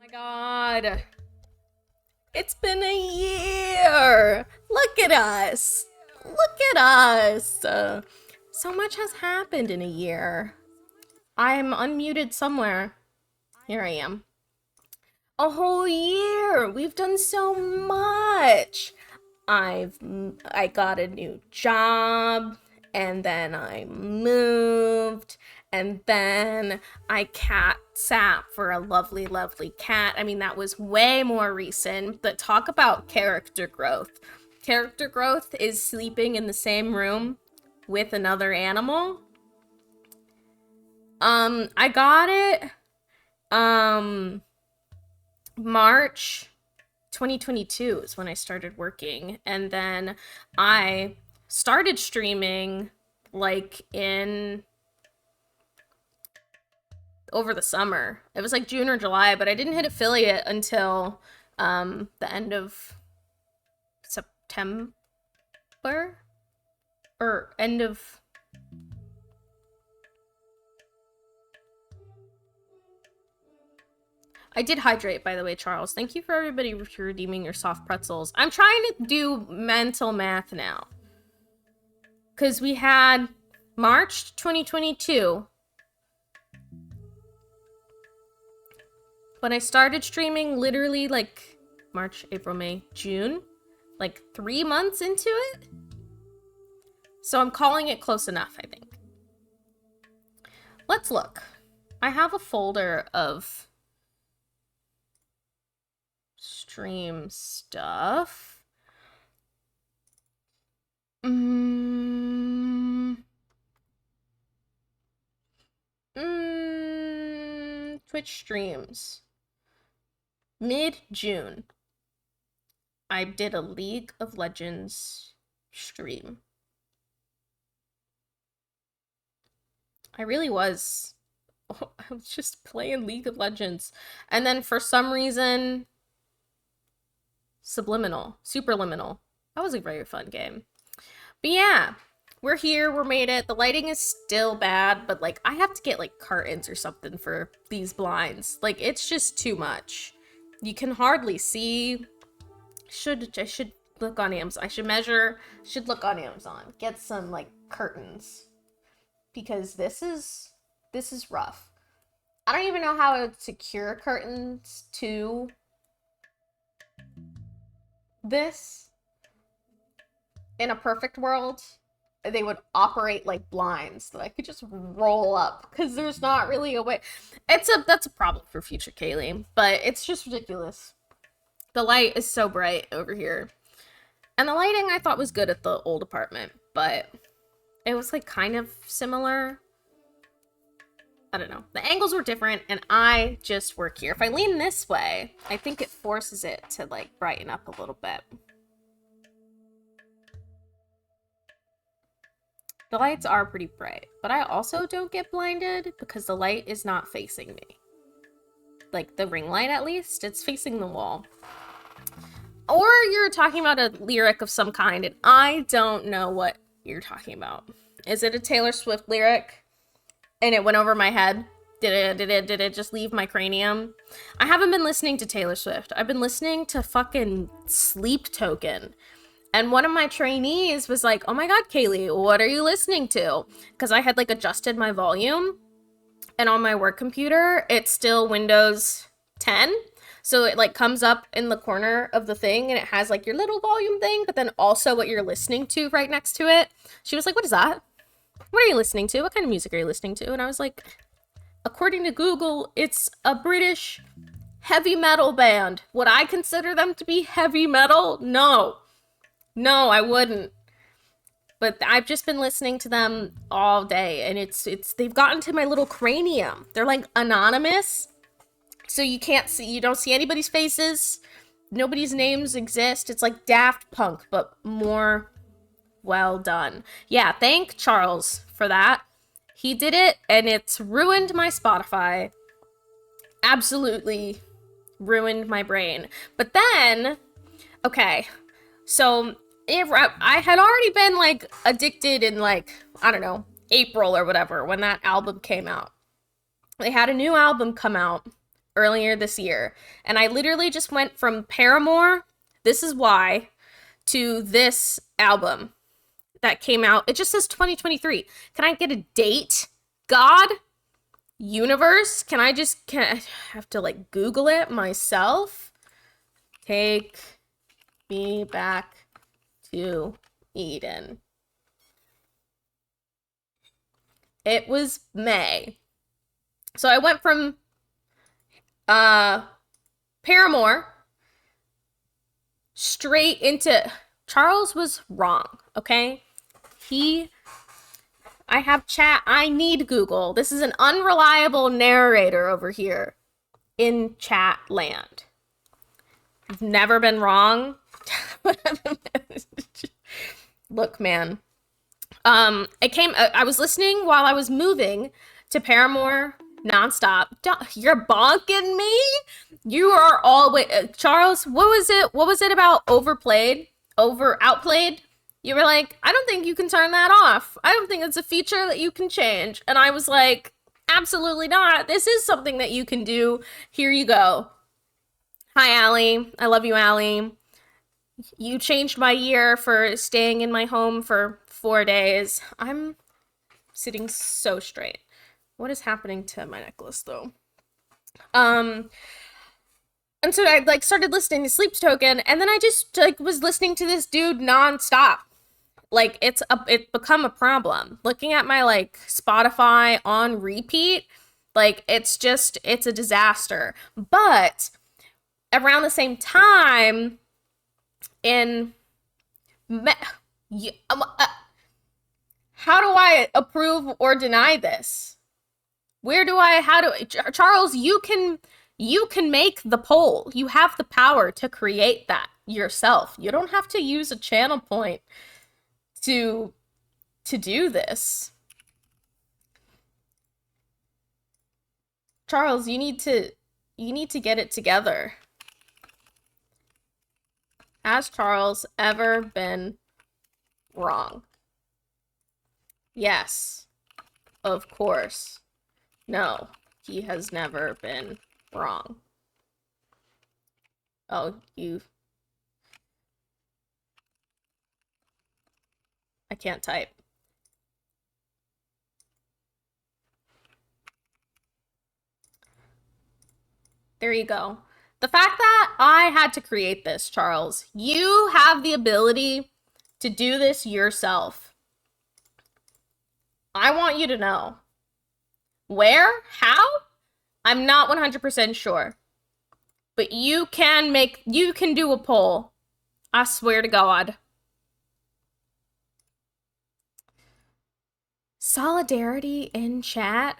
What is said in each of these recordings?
my god. It's been a year. Look at us. Look at us. So much has happened in a year. I'm unmuted somewhere. Here I am. A whole year. We've done so much. I got a new job, and then I moved, and then I cat sat for a lovely, lovely cat. I mean, that was way more recent, but talk about character growth. Character growth is sleeping in the same room with another animal. I got it, March 2022 is when I started working, and then I started streaming like in over the summer. It was like June or July, but I didn't hit affiliate until the end of September or end of I did hydrate, by the way, Charles. Thank you for everybody for redeeming your soft pretzels. I'm trying to do mental math now. Because we had March 2022. But I started streaming literally like March, April, May, June. Like 3 months into it. So I'm calling it close enough, I think. Let's look. I have a folder of stream stuff. Twitch streams. Mid-June. I did a League of Legends stream. I really was. Oh, I was just playing League of Legends. And then for some reason, Superliminal. That was a very fun game. But yeah, we're here, we're made it. The lighting is still bad, but like I have to get like curtains or something for these blinds. Like it's just too much. You can hardly see. I should look on Amazon. I should look on Amazon. Get some like curtains. Because this is rough. I don't even know how to secure curtains to this. In a perfect world, they would operate like blinds that I could just roll up because there's not really a way. That's a problem for future Kaylee, but it's just ridiculous. The light is so bright over here. And the lighting I thought was good at the old apartment, but it was like kind of similar. I don't know. The angles were different, and I just work here. If I lean this way, I think it forces it to like brighten up a little bit. The lights are pretty bright, but I also don't get blinded because the light is not facing me. Like the ring light, at least, it's facing the wall. Or you're talking about a lyric of some kind, and I don't know what you're talking about. Is it a Taylor Swift lyric? And it went over my head? Did it just leave my cranium? I haven't been listening to Taylor Swift. I've been listening to fucking Sleep Token. And one of my trainees was like, oh my god, Kaylee, what are you listening to? Because I had like adjusted my volume. And on my work computer, it's still Windows 10. So it like comes up in the corner of the thing and it has like your little volume thing, but then also what you're listening to right next to it. She was like, what is that? What are you listening to? What kind of music are you listening to? And I was like, according to Google, it's a British heavy metal band. Would I consider them to be heavy metal? No, I wouldn't. But I've just been listening to them all day, and they've gotten to my little cranium. They're like anonymous, so you don't see anybody's faces. Nobody's names exist. It's like Daft Punk, but more well done. Yeah, thank Charles for that. He did it, and it's ruined my Spotify. Absolutely ruined my brain. But then, okay, so I had already been like addicted in like, I don't know, April or whatever when that album came out. They had a new album come out earlier this year. And I literally just went from Paramore, This Is Why, to this album that came out. It just says 2023. Can I get a date? God? Universe? Can I have to like Google it myself? Take me back to Eden. It was May. So I went from Paramore straight into Charles was wrong, okay? I have chat. I need Google. This is an unreliable narrator over here in chat land. You've never been wrong. Look, man. I was listening while I was moving to Paramore nonstop. You're bonking me? You are always Charles, what was it about outplayed? You were like, I don't think you can turn that off. I don't think it's a feature that you can change. And I was like, absolutely not. This is something that you can do. Here you go. Hi, Allie. I love you, Allie. You changed my year for staying in my home for 4 days. I'm sitting so straight. What is happening to my necklace, though? And so I like started listening to Sleep Token, and then I just like was listening to this dude nonstop. Like it's become a problem. Looking at my like Spotify on repeat, like it's a disaster. But around the same time, how do I approve or deny this? Charles, you can make the poll. You have the power to create that yourself. You don't have to use a channel point to do this. Charles, you need to get it together. Has Charles ever been wrong? Yes. Of course. No, he has never been wrong. Oh, I can't type. There you go. The fact that I had to create this, Charles, you have the ability to do this yourself. I want you to know. Where? How? I'm not 100% sure. But you can do a poll. I swear to God. Solidarity in chat?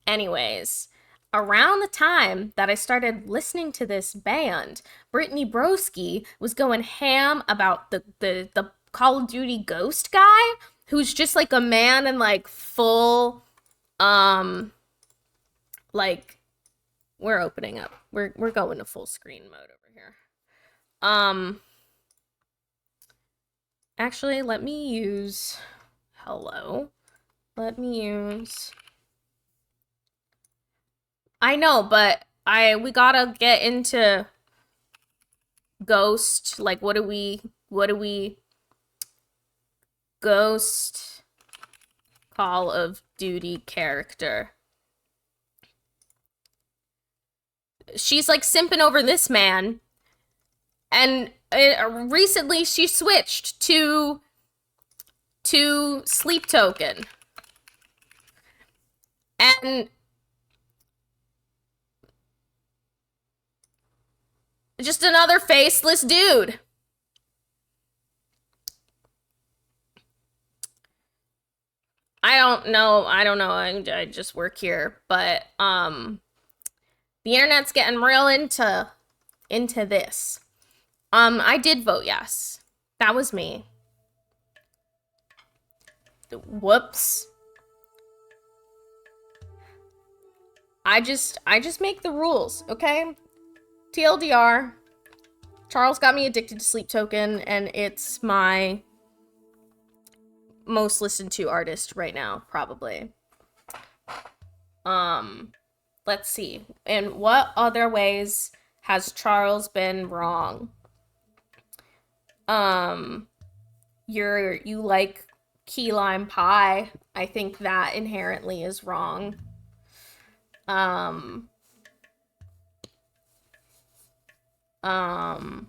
Anyways, around the time that I started listening to this band, Brittany Broski was going ham about the Call of Duty Ghost guy, who's just like a man in like full, like, we're opening up. We're going to full screen mode over here. Actually, let me use, hello. Let me use, I know, but we gotta get into Ghost, like, what do we, Ghost Call of Duty character. She's like simping over this man, and recently she switched to Sleep Token, and just another faceless dude. I don't know. I just work here, but the internet's getting real into this. I did vote yes. That was me. Whoops. I just make the rules, okay? TLDR. Charles got me addicted to Sleep Token, and it's my most listened to artist right now, probably. Let's see. In what other ways has Charles been wrong? Um, you like key lime pie. I think that inherently is wrong. Um, um,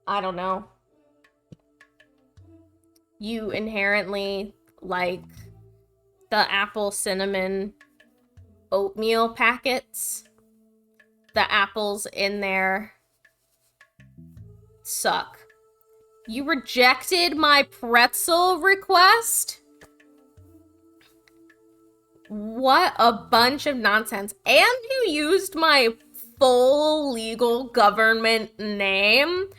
I don't know. You inherently like the apple cinnamon oatmeal packets. The apples in there suck. You rejected my pretzel request? What a bunch of nonsense. And you used my full legal government name.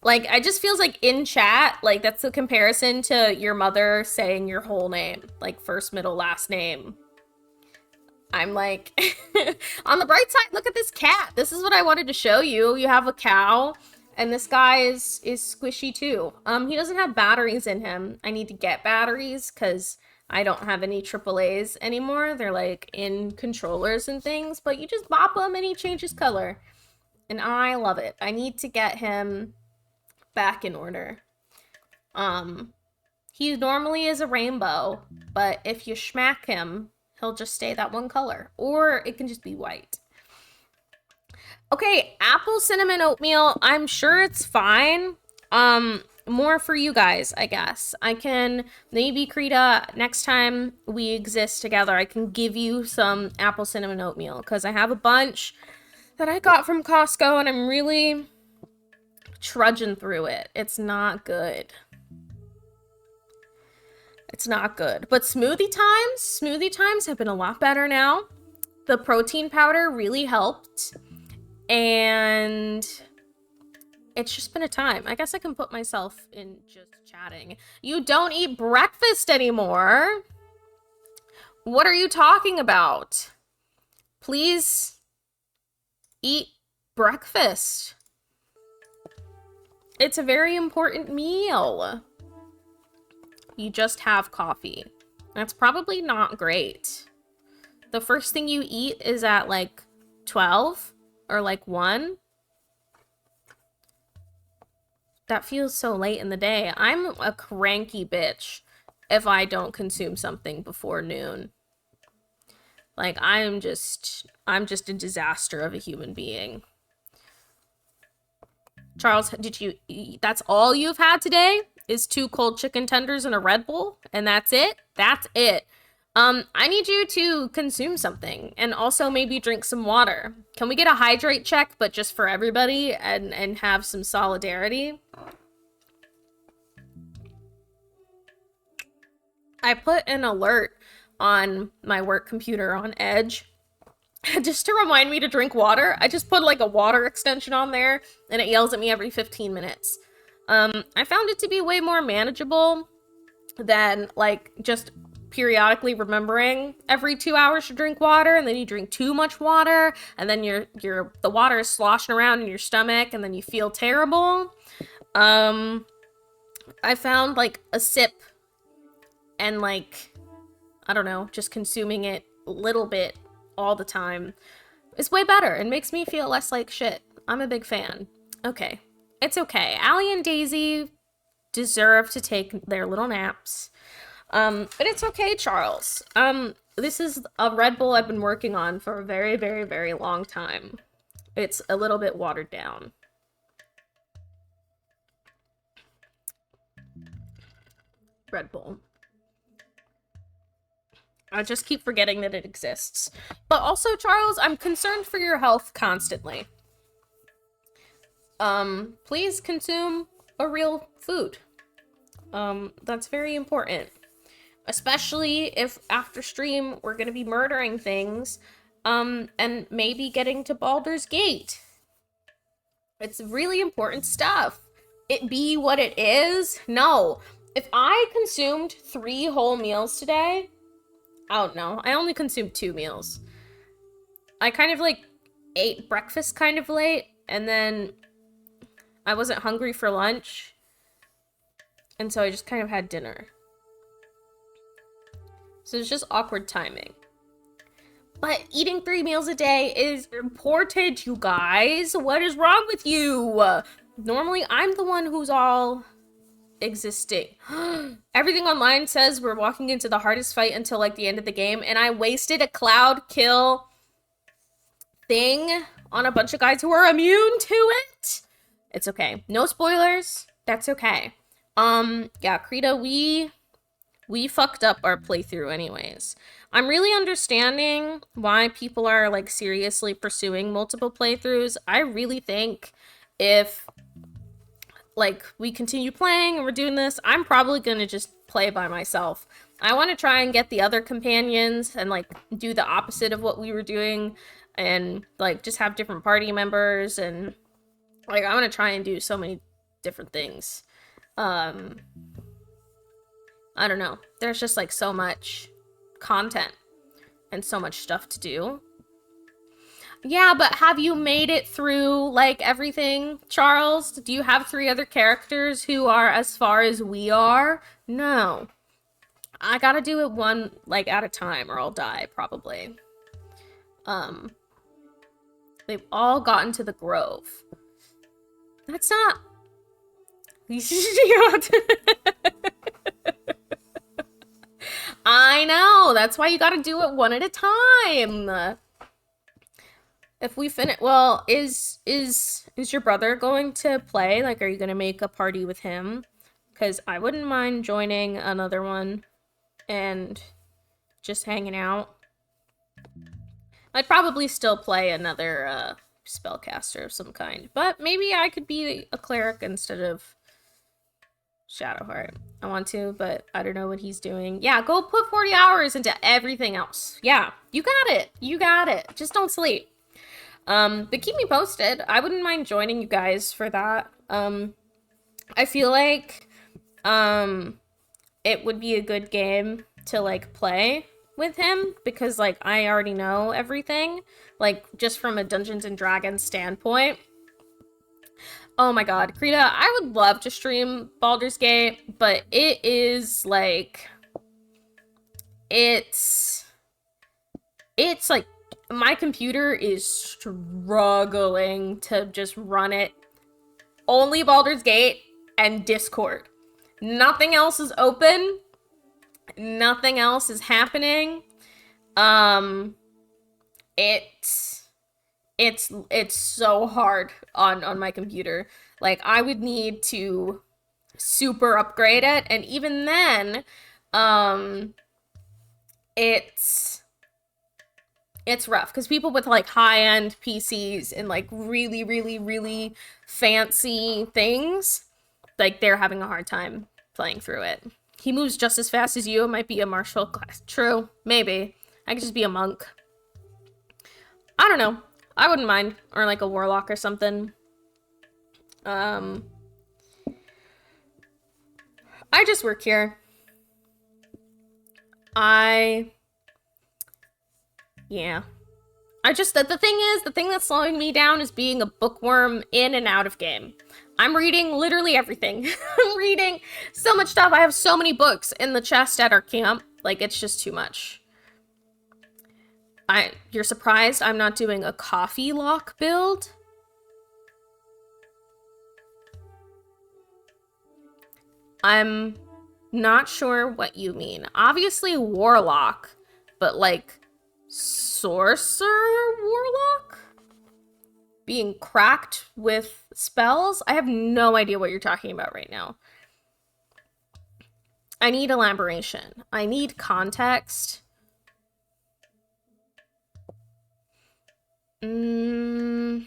Like, I just feels like in chat, like, that's the comparison to your mother saying your whole name. Like, first, middle, last name. I'm like, on the bright side, look at this cat. This is what I wanted to show you. You have a cow, and this guy is squishy too. He doesn't have batteries in him. I need to get batteries because I don't have any AAAs anymore. They're like in controllers and things, but you just bop him and he changes color. And I love it. I need to get him back in order. He normally is a rainbow, but if you smack him, he'll just stay that one color, or it can just be white. Okay, apple cinnamon oatmeal, I'm sure it's fine. More for you guys, I guess. I can maybe, Krita, next time we exist together, I can give you some apple cinnamon oatmeal because I have a bunch that I got from Costco and I'm really trudging through it. It's not good. It's not good. But smoothie times have been a lot better now. The protein powder really helped. And it's just been a time. I guess I can put myself in just chatting. You don't eat breakfast anymore. What are you talking about? Please eat breakfast. It's a very important meal. You just have coffee. That's probably not great. The first thing you eat is at like 12 or like 1. That feels so late in the day. I'm a cranky bitch if I don't consume something before noon. Like I'm just a disaster of a human being. Charles, that's all you've had today? Is 2 cold chicken tenders and a Red Bull? And that's it? That's it. I need you to consume something and also maybe drink some water. Can we get a hydrate check, but just for everybody and have some solidarity? I put an alert on my work computer on Edge just to remind me to drink water. I just put like a water extension on there and it yells at me every 15 minutes. I found it to be way more manageable than like just periodically remembering every 2 hours to drink water, and then you drink too much water, and then the water is sloshing around in your stomach, and then you feel terrible. I found like a sip and like, I don't know, just consuming it a little bit all the time is way better and makes me feel less like shit. I'm a big fan. Okay. It's okay. Allie and Daisy deserve to take their little naps. But it's okay, Charles. This is a Red Bull I've been working on for a very, very, very long time. It's a little bit watered down. Red Bull. I just keep forgetting that it exists. But also, Charles, I'm concerned for your health constantly. Please consume a real food. That's very important. Especially if after stream we're gonna be murdering things, and maybe getting to Baldur's Gate. It's really important stuff. It be what it is? No. If I consumed 3 whole meals today, I don't know. I only consumed 2 meals. I kind of like ate breakfast kind of late, and then I wasn't hungry for lunch. And so I just kind of had dinner. So it's just awkward timing. But eating 3 meals a day is important, you guys. What is wrong with you? Normally, I'm the one who's all existing. Everything online says we're walking into the hardest fight until like the end of the game, and I wasted a cloud kill thing on a bunch of guys who are immune to it. It's okay. No spoilers. That's okay. Yeah, Krita, we fucked up our playthrough anyways. I'm really understanding why people are like seriously pursuing multiple playthroughs. I really think if like we continue playing and we're doing this, I'm probably gonna just play by myself. I want to try and get the other companions and like do the opposite of what we were doing and like just have different party members, and like I want to try and do so many different things. I don't know. There's just like so much content and so much stuff to do. Yeah, but have you made it through like everything, Charles? Do you have 3 other characters who are as far as we are? No. I gotta do it one like at a time or I'll die probably. They've all gotten to the Grove. That's not I know. That's why you gotta do it one at a time. If we finish, well, is your brother going to play? Like, are you gonna make a party with him? Because I wouldn't mind joining another one and just hanging out. I'd probably still play another spellcaster of some kind, but maybe I could be a cleric instead of Shadowheart. I want to, but I don't know what he's doing. Yeah, go put 40 hours into everything else. Yeah, you got it. You got it. Just don't sleep. But keep me posted. I wouldn't mind joining you guys for that. I feel like, it would be a good game to, like, play with him, because, like, I already know everything, like, just from a Dungeons and Dragons standpoint. Oh my god, Krita, I would love to stream Baldur's Gate, but it is, like, it's like, my computer is struggling to just run it. Only Baldur's Gate and Discord. Nothing else is open. Nothing else is happening. It's so hard on my computer. Like, I would need to super upgrade it, and even then, it's rough, because people with like high-end PCs and like really, really, really fancy things, like they're having a hard time playing through it. He moves just as fast as you. It might be a martial class. True, maybe. I could just be a monk. I don't know. I wouldn't mind. Or like a warlock or something. I just work here. Yeah. The thing that's slowing me down is being a bookworm in and out of game. I'm reading literally everything. I'm reading so much stuff. I have so many books in the chest at our camp. Like, it's just too much. You're surprised I'm not doing a coffee lock build? I'm not sure what you mean. Obviously warlock, but like sorcerer warlock? Being cracked with spells? I have no idea what you're talking about right now. I need elaboration. I need context. It's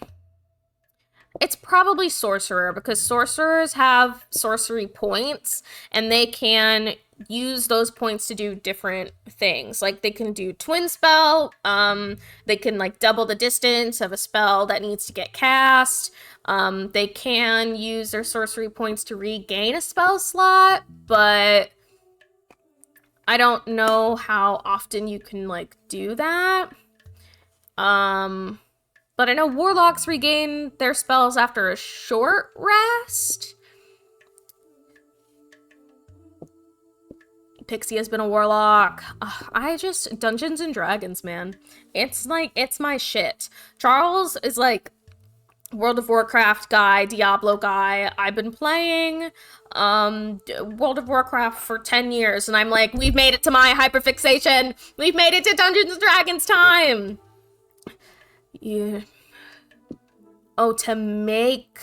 probably sorcerer, because sorcerers have sorcery points, and they can use those points to do different things. Like, they can do twin spell, they can, like, double the distance of a spell that needs to get cast, they can use their sorcery points to regain a spell slot, but I don't know how often you can, like, do that. But I know warlocks regain their spells after a short rest. Pixie has been a warlock. Dungeons and Dragons, man. It's my shit. Charles is like World of Warcraft guy, Diablo guy. I've been playing World of Warcraft for 10 years, and I'm like, we've made it to my hyperfixation. We've made it to Dungeons and Dragons time. Yeah. Oh, to make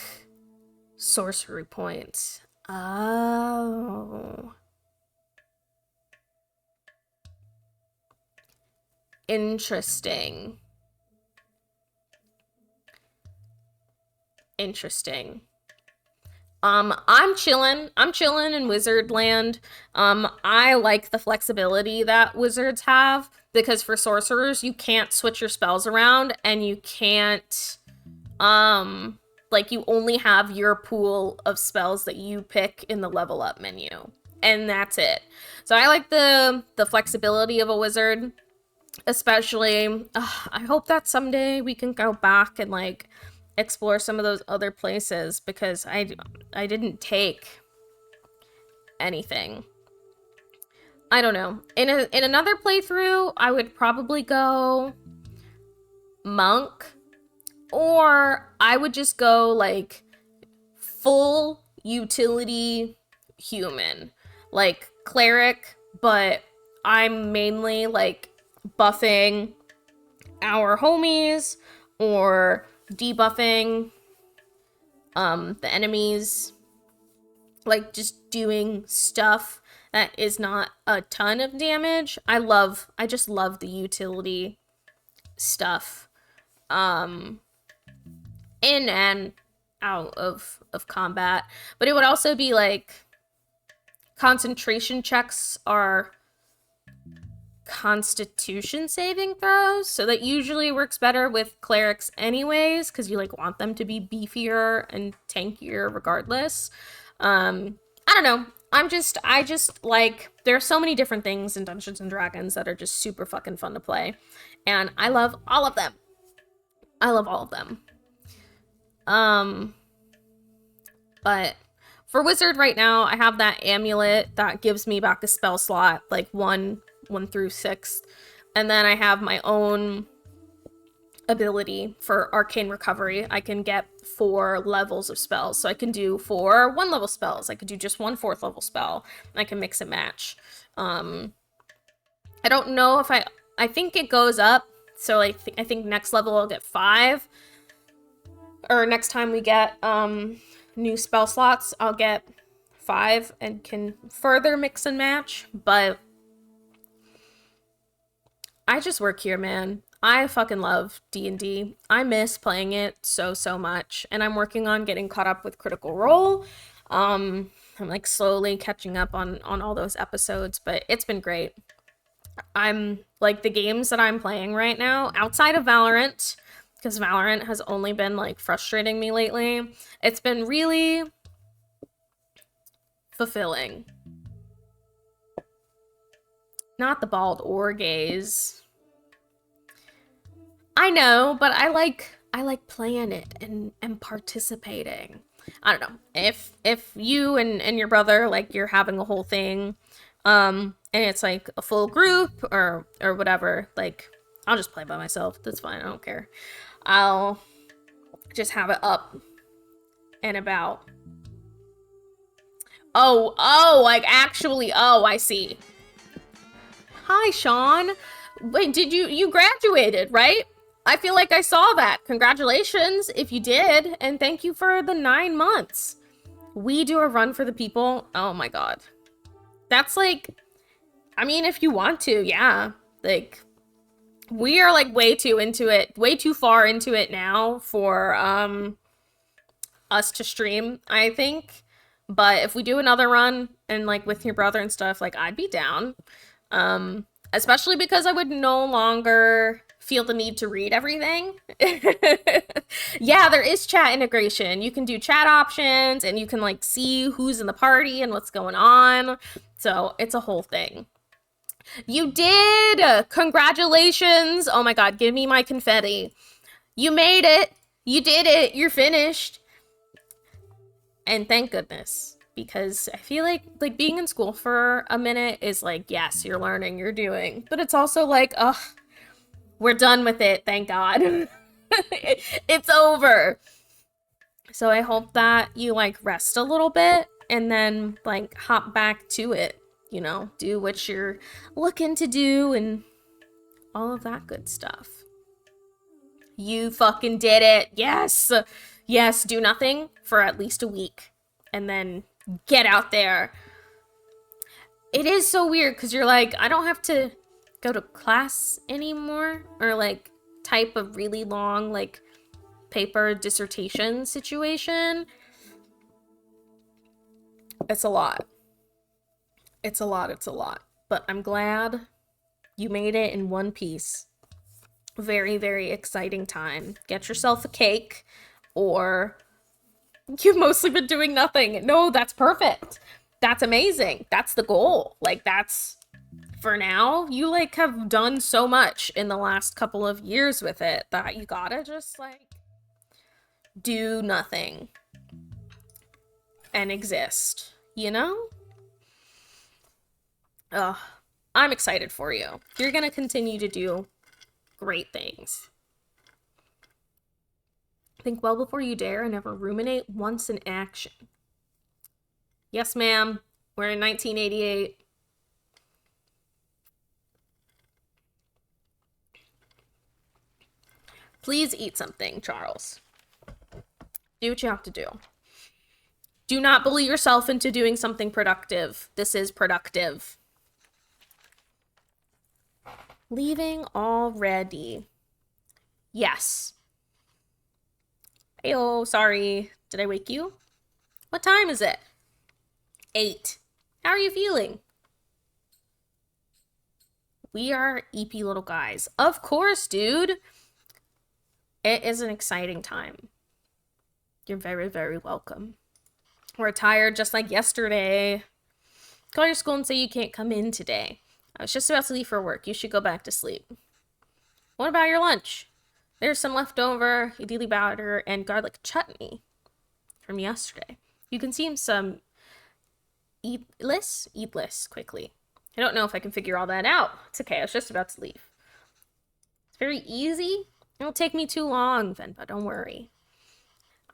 sorcery points. Oh. Interesting. I'm chilling in wizard land. I like the flexibility that wizards have, because for sorcerers you can't switch your spells around, and you can't like, you only have your pool of spells that you pick in the level up menu, and that's it. So I like the flexibility of a wizard, especially. I hope that someday we can go back and like explore some of those other places, because I didn't take anything. I don't know. In another playthrough, I would probably go monk, or I would just go like full utility human, like cleric, but I'm mainly like buffing our homies or debuffing the enemies, like just doing stuff that is not a ton of damage. I just love the utility stuff in and out of combat. But it would also be like concentration checks are constitution saving throws, so that usually works better with clerics anyways, because you like want them to be beefier and tankier regardless. I don't know. I just like, there are so many different things in Dungeons and Dragons that are just super fucking fun to play, and I love all of them. But for wizard right now, I have that amulet that gives me back a spell slot, like 1 through 6. And then I have my own ability for arcane recovery. I can get 4 levels of spells. So I can do 4 1-level spells. I could do just 1 4th level spell. I can mix and match. I don't know if I think it goes up. So I think next level I'll get 5. Or next time we get new spell slots, I'll get 5 and can further mix and match. But I just work here, man. I fucking love D&D. I miss playing it so much, and I'm working on getting caught up with Critical Role. I'm like slowly catching up on all those episodes, but it's been great. I'm like, the games that I'm playing right now, outside of Valorant, because Valorant has only been like frustrating me lately, it's been really fulfilling. Not the bald or gaze. I know, but I like playing it and participating. I don't know. If you and your brother, like, you're having a whole thing, and it's like a full group or whatever, like, I'll just play by myself. That's fine. I don't care. I'll just have it up and about. Oh, like, actually, I see. Hi, Sean. Wait, you graduated, right? I feel like I saw that. Congratulations if you did, and thank you for the 9 months. We do a run for the people. Oh my god. That's like, I mean, if you want to, yeah. Like, we are like way too far into it now for us to stream, I think. But if we do another run and like with your brother and stuff, like, I'd be down. Especially because I would no longer feel the need to read everything. Yeah, there is chat integration. You can do chat options, and you can like see who's in the party and what's going on. So it's a whole thing. You did! Congratulations! Oh my god, give me my confetti. You made it! You did it! You're finished! And thank goodness, because I feel like being in school for a minute is like, yes, you're learning, you're doing, but it's also like, ugh, we're done with it, thank God. It's over. So I hope that you like rest a little bit and then like hop back to it, you know, do what you're looking to do and all of that good stuff. You fucking did it. Yes. Yes, do nothing for at least a week and then get out there. It is so weird because you're like, I don't have to go to class anymore or like type of really long like paper dissertation situation. It's a lot. It's a lot. But I'm glad you made it in one piece. Very, very exciting time. Get yourself a cake, or you've mostly been doing nothing. No, that's perfect. That's amazing. That's the goal. Like, that's, for now, you like have done so much in the last couple of years with it that you gotta just like do nothing and exist, you know? Ugh, I'm excited for you. You're gonna continue to do great things. Think well before you dare and never ruminate once in action. Yes, ma'am. We're in 1988. Please eat something, Charles. Do what you have to do. Do not bully yourself into doing something productive. This is productive. Leaving already. Yes. Ayo, sorry. Did I wake you? What time is it? 8. How are you feeling? We are EP little guys. Of course, dude. It is an exciting time. You're very, very welcome. We're tired just like yesterday. Call your school and say you can't come in today. I was just about to leave for work. You should go back to sleep. What about your lunch? There's some leftover idili batter and garlic chutney from yesterday. You can seem some eat less quickly. I don't know if I can figure all that out. It's okay. I was just about to leave. It's very easy. It won't take me too long, Venba. Don't worry.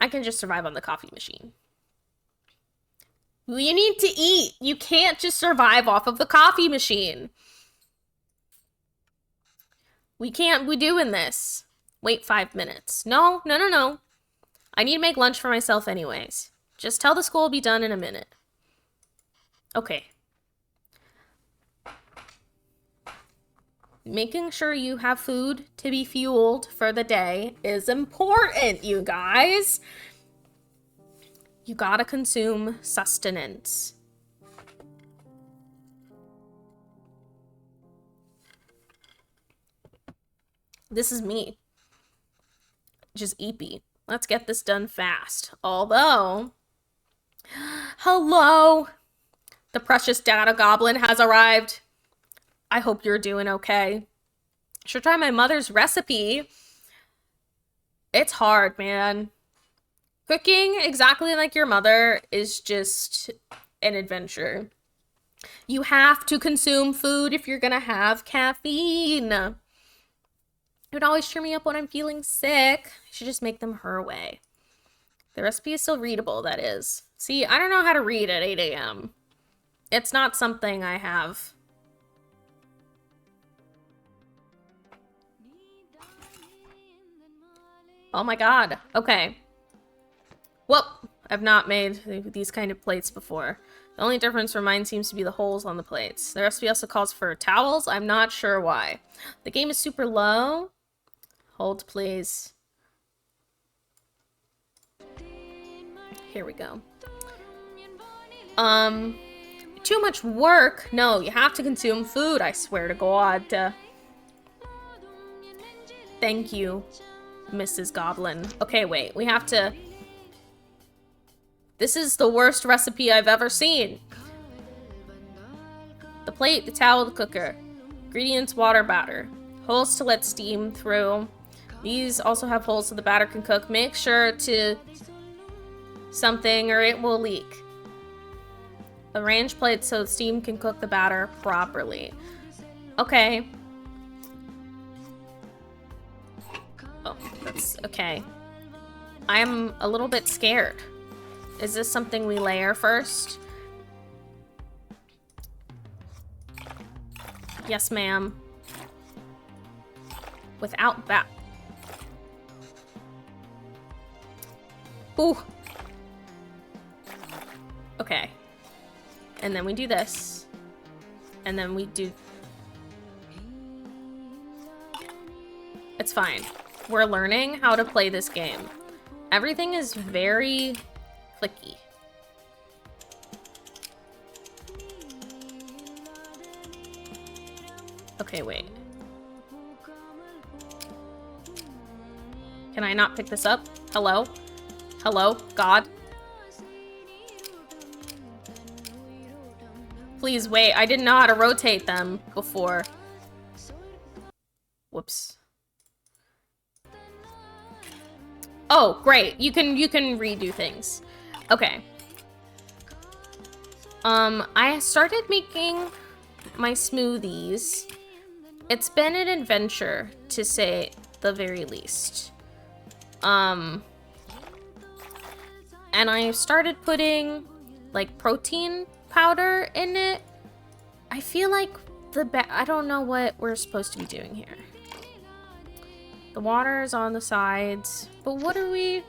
I can just survive on the coffee machine. You need to eat. You can't just survive off of the coffee machine. We can't be doing this. Wait 5 minutes. No. I need to make lunch for myself anyways. Just tell the school will be done in a minute. Okay. Making sure you have food to be fueled for the day is important, you guys. You gotta consume sustenance. This is me. Just EP. Let's get this done fast. Although, hello, the precious data goblin has arrived. I hope you're doing okay. Should try my mother's recipe. It's hard, man. Cooking exactly like your mother is just an adventure. You have to consume food if you're gonna have caffeine. It would always cheer me up when I'm feeling sick. I should just make them her way. The recipe is still readable, that is. See, I don't know how to read at 8 a.m. It's not something I have. Oh my god. Okay. Well, I've not made these kind of plates before. The only difference from mine seems to be the holes on the plates. The recipe also calls for towels. I'm not sure why. The game is super low. Hold, please. Here we go. Too much work? No, you have to consume food, I swear to God. Thank you, Mrs. Goblin. Okay, wait, we have to... This is the worst recipe I've ever seen. The plate, the towel, the cooker. Ingredients, water, batter. Holes to let steam through. These also have holes so the batter can cook. Make sure to something or it will leak. Arrange plates so steam can cook the batter properly. Okay. Oh, that's okay. I'm a little bit scared. Is this something we layer first? Yes, ma'am. Without that. Ooh. Okay. And then we do this. And then we do... It's fine. We're learning how to play this game. Everything is very clicky. Okay, wait. Can I not pick this up? Hello? Hello? God? Please wait. I didn't know how to rotate them before. Whoops. Oh, great. You can redo things. Okay. I started making my smoothies. It's been an adventure, to say the very least. And I started putting, like, protein powder in it. I feel like I don't know what we're supposed to be doing here. The water is on the sides, but what are we...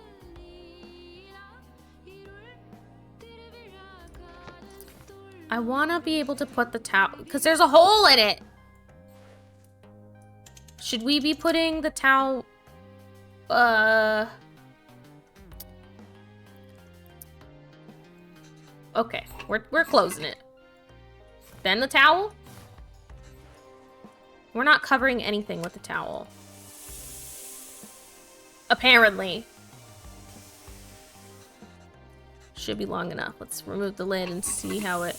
I want to be able to put the towel, because there's a hole in it. Should we be putting the towel... Okay, we're closing it. Then the towel? We're not covering anything with the towel. Apparently. Should be long enough. Let's remove the lid and see how it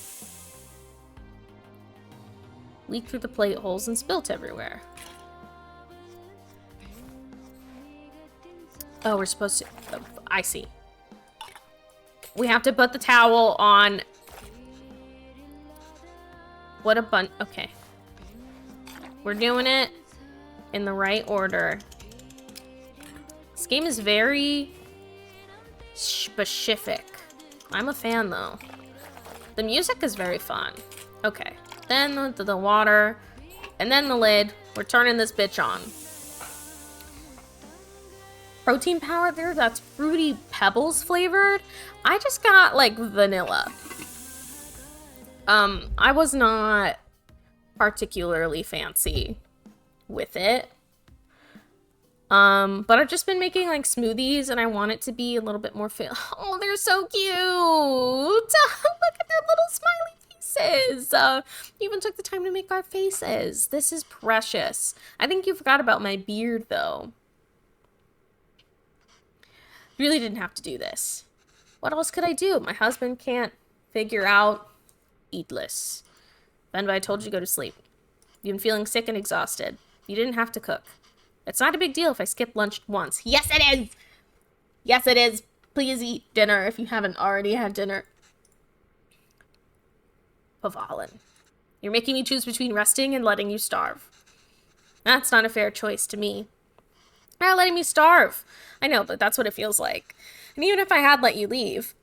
leaked through the plate holes and spilt everywhere. Oh, we're supposed to... Oh, I see. We have to put the towel on... What a bun... Okay. We're doing it in the right order. This game is very specific. I'm a fan, though. The music is very fun. Okay. Then the water. And then the lid. We're turning this bitch on. Protein powder that's Fruity Pebbles flavored. I just got, like, vanilla. I was not particularly fancy with it. But I've just been making, like, smoothies, and I want it to be a little bit more Oh, they're so cute! Look at their little smiley faces! You even took the time to make our faces. This is precious. I think you forgot about my beard, though. You really didn't have to do this. What else could I do? My husband can't figure out eatless. Venba, I told you to go to sleep. You've been feeling sick and exhausted. You didn't have to cook. It's not a big deal if I skip lunch once. Yes, it is! Yes, it is. Please eat dinner if you haven't already had dinner. Pavalin. You're making me choose between resting and letting you starve. That's not a fair choice to me. You're letting me starve. I know, but that's what it feels like. And even if I had let you leave...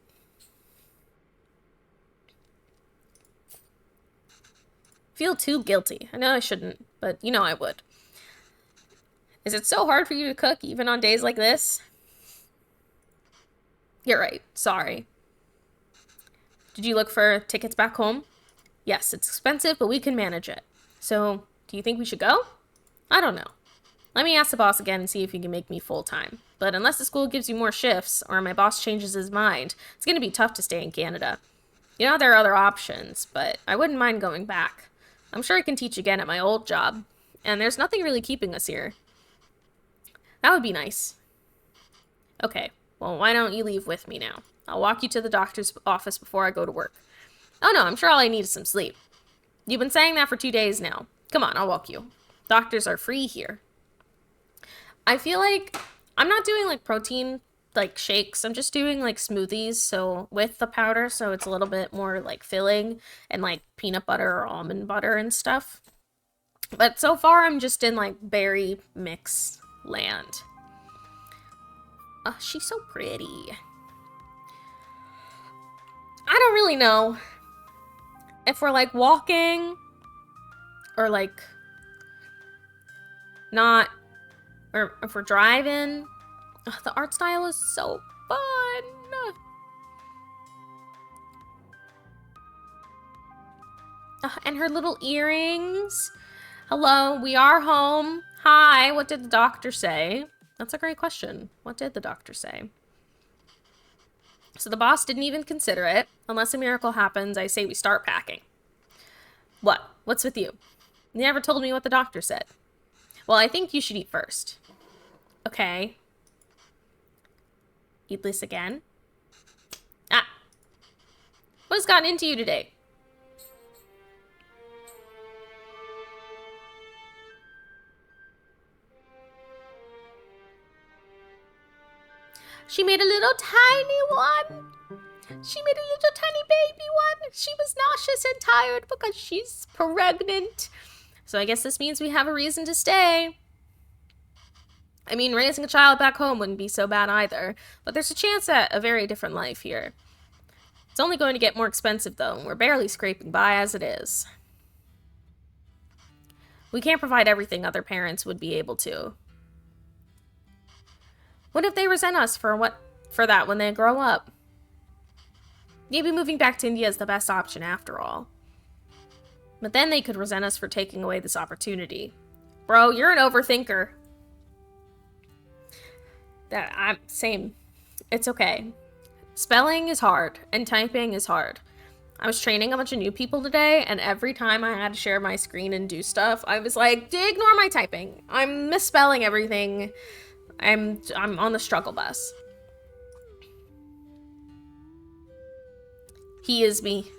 Feel too guilty. I know I shouldn't, but you know I would. Is it so hard for you to cook, even on days like this? You're right. Sorry. Did you look for tickets back home? Yes, it's expensive, but we can manage it. So, do you think we should go? I don't know. Let me ask the boss again and see if he can make me full-time. But unless the school gives you more shifts, or my boss changes his mind, it's going to be tough to stay in Canada. You know, there are other options, but I wouldn't mind going back. I'm sure I can teach again at my old job, and there's nothing really keeping us here. That would be nice. Okay, well, why don't you leave with me now? I'll walk you to the doctor's office before I go to work. Oh no, I'm sure all I need is some sleep. You've been saying that for 2 days now. Come on, I'll walk you. Doctors are free here. I feel like I'm not doing, like, protein like shakes. I'm just doing like smoothies, so with the powder, so it's a little bit more like filling and like peanut butter or almond butter and stuff. But so far I'm just in like berry mix land. Oh, she's so pretty. I don't really know if we're like walking or like not, or if we're driving. Oh, the art style is so fun. And her little earrings. Hello, we are home. Hi, what did the doctor say? That's a great question. What did the doctor say? So the boss didn't even consider it. Unless a miracle happens, I say we start packing. What? What's with you? You never told me what the doctor said. Well, I think you should eat first. Okay. Eat this again. Ah. What has gotten into you today? She made a little tiny one. She made a little tiny baby one. She was nauseous and tired because she's pregnant. So I guess this means we have a reason to stay. I mean, raising a child back home wouldn't be so bad either, but there's a chance at a very different life here. It's only going to get more expensive, though, and we're barely scraping by as it is. We can't provide everything other parents would be able to. What if they resent us for that when they grow up? Maybe moving back to India is the best option after all. But then they could resent us for taking away this opportunity. Bro, you're an overthinker. Same. It's okay. Spelling is hard, and typing is hard. I was training a bunch of new people today, and every time I had to share my screen and do stuff, I was like, ignore my typing. I'm misspelling everything. I'm on the struggle bus. He is me.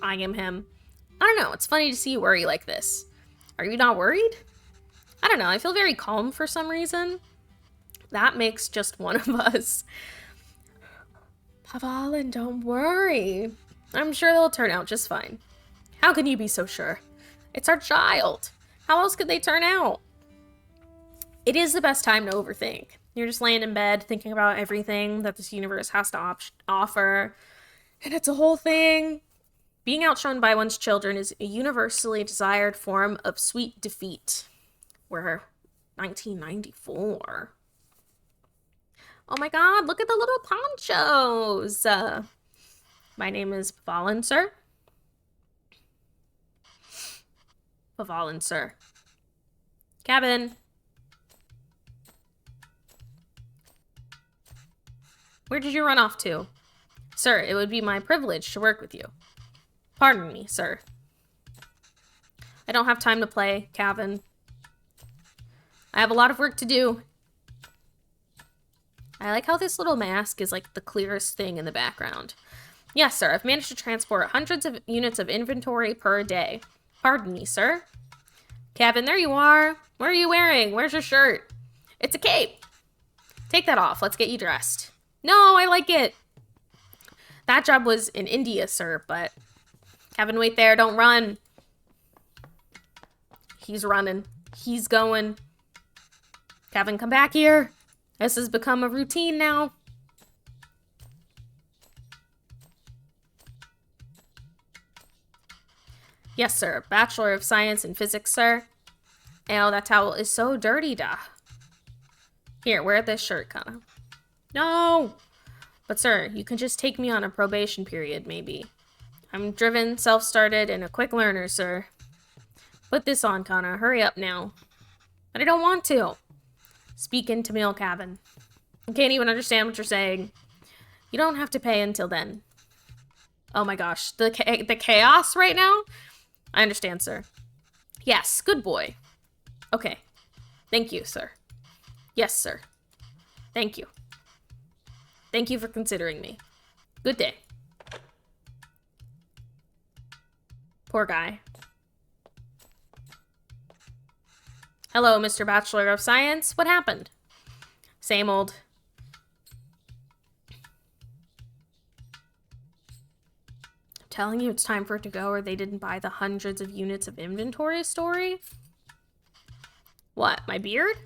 I am him. I don't know. It's funny to see you worry like this. Are you not worried? I don't know. I feel very calm for some reason. That makes just one of us. Pavalin, don't worry. I'm sure they'll turn out just fine. How can you be so sure? It's our child. How else could they turn out? It is the best time to overthink. You're just laying in bed thinking about everything that this universe has to offer. And it's a whole thing. Being outshone by one's children is a universally desired form of sweet defeat. We're 1994. Oh my god, look at the little ponchos. My name is Pavalin, sir. Pavalin, sir. Cabin. Where did you run off to? Sir, it would be my privilege to work with you. Pardon me, sir. I don't have time to play, Cabin. I have a lot of work to do. I like how this little mask is like the clearest thing in the background. Yes, sir, I've managed to transport hundreds of units of inventory per day. Pardon me, sir. Cabin, there you are. What are you wearing? Where's your shirt? It's a cape. Take that off. Let's get you dressed. No, I like it. That job was in India, sir, but... Kevin, wait there. Don't run. He's running. He's going. Kevin, come back here. This has become a routine now. Yes, sir. Bachelor of Science in Physics, sir. Oh, that towel is so dirty, da. Here, wear this shirt, kinda. No! But sir, you can just take me on a probation period, maybe. I'm driven, self-started, and a quick learner, sir. Put this on, Kana. Hurry up now. But I don't want to. Speak into meal cabin. I can't even understand what you're saying. You don't have to pay until then. Oh my gosh. The chaos right now? I understand, sir. Yes, good boy. Okay. Thank you, sir. Yes, sir. Thank you. Thank you for considering me. Good day. Poor guy. Hello, Mr. Bachelor of Science. What happened? Same old. telling you it's time for it to go or they didn't buy the hundreds of units of inventory story? What, my beard?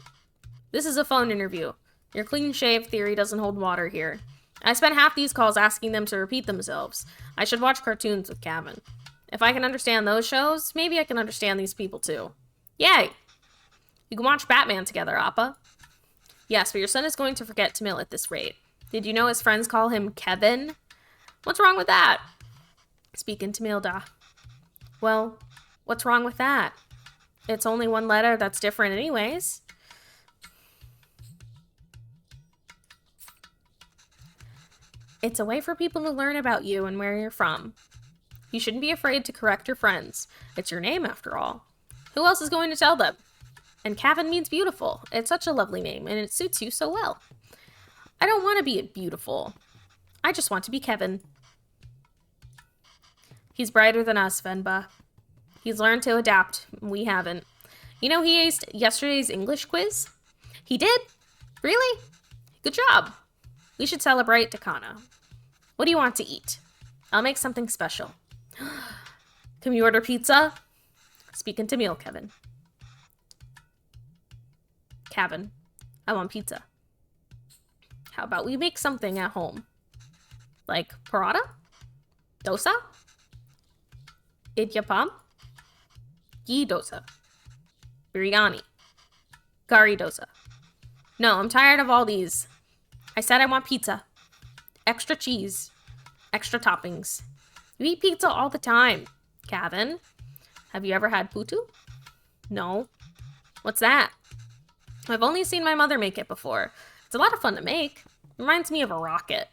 This is a phone interview. Your clean-shave theory doesn't hold water here. I spent half these calls asking them to repeat themselves. I should watch cartoons with Kevin. If I can understand those shows, maybe I can understand these people too. Yay! You can watch Batman together, Appa. Yes, but your son is going to forget Tamil at this rate. Did you know his friends call him Kevin? What's wrong with that? Speaking Tamil, da. Well, what's wrong with that? It's only one letter that's different anyways. It's a way for people to learn about you and where you're from. You shouldn't be afraid to correct your friends. It's your name, after all. Who else is going to tell them? And Kevin means beautiful. It's such a lovely name, and it suits you so well. I don't want to be beautiful. I just want to be Kevin. He's brighter than us, Venba. He's learned to adapt. We haven't. You know, he aced yesterday's English quiz? He did? Really? Good job. We should celebrate Takana. What do you want to eat? I'll make something special. Can we order pizza? Speaking to meal, Kevin. Kevin, I want pizza. How about we make something at home? Like paratha? Dosa? Idyapam? Ghee dosa. Biryani. Gari dosa. No, I'm tired of all these. I said I want pizza. Extra cheese. Extra toppings. You eat pizza all the time. Kevin, have you ever had putu? No. What's that? I've only seen my mother make it before. It's a lot of fun to make. Reminds me of a rocket.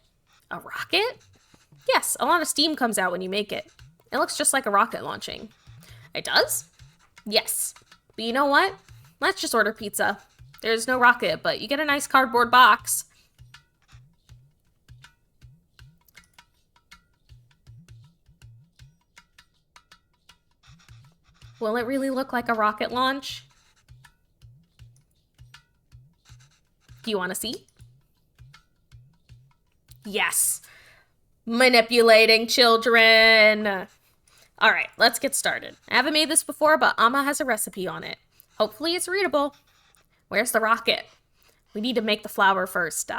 A rocket? Yes, a lot of steam comes out when you make it. It looks just like a rocket launching. It does? Yes. But you know what? Let's just order pizza. There's no rocket, but you get a nice cardboard box. Will it really look like a rocket launch? Do you want to see? Yes. Manipulating children. All right, let's get started. I haven't made this before, but Amma has a recipe on it. Hopefully it's readable. Where's the rocket? We need to make the flour first.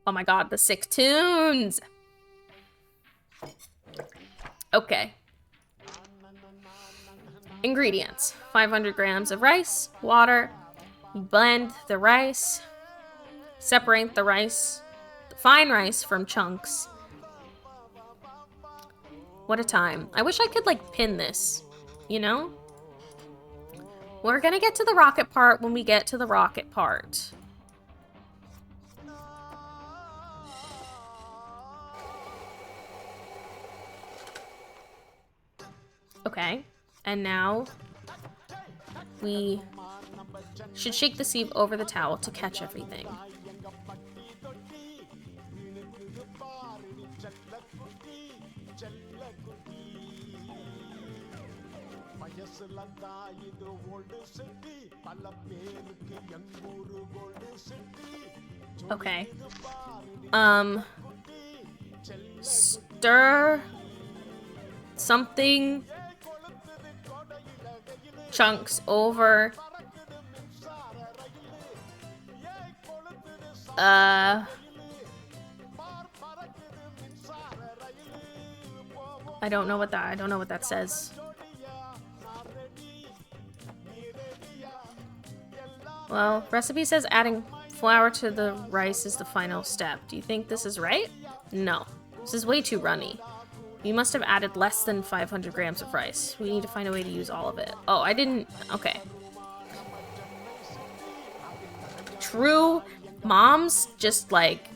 Oh my god, the sick tunes. Okay. Ingredients. 500 grams of rice, water. Blend the rice. Separate the rice, the fine rice from chunks. What a time. I wish I could, like, pin this, you know? We're gonna get to the rocket part when we get to the rocket part. Okay, and now we should shake the sieve over the towel to catch everything. Okay. Stir something chunks over I don't know what that says. Well, recipe says adding flour to the rice is the final step. Do you think this is right? No. This is way too runny. You must have added less than 500 grams of rice. We need to find a way to use all of it. Oh, I didn't... Okay. True moms just, like...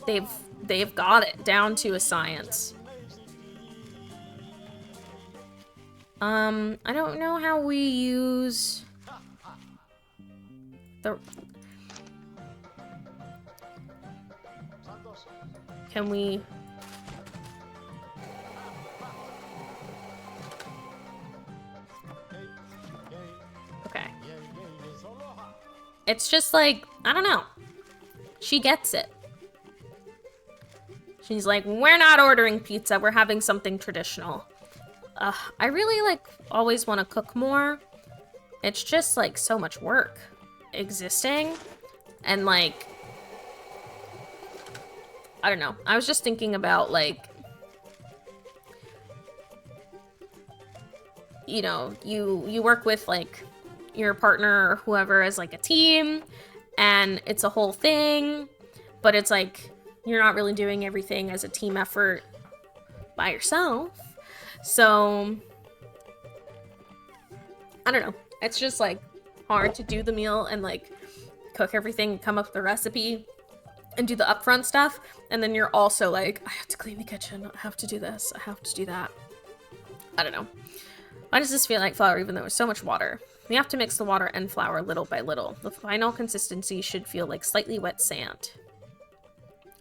They've got it down to a science. I don't know how we use... Can we... Okay. It's just like, I don't know. She gets it. She's like, we're not ordering pizza. We're having something traditional. I really, like, always want to cook more. It's just, like, so much work existing. And, like, I don't know. I was just thinking about, like, you know, you work with, like, your partner or whoever as, like, a team, and it's a whole thing, but it's, like, you're not really doing everything as a team effort by yourself. So, I don't know. It's just, like, hard to do the meal and, like, cook everything, come up with the recipe, and do the upfront stuff, and then you're also like, I have to clean the kitchen, I have to do this, I have to do that. I don't know. Why does this feel like flour even though there's so much water? We have to mix the water and flour little by little. The final consistency should feel like slightly wet sand.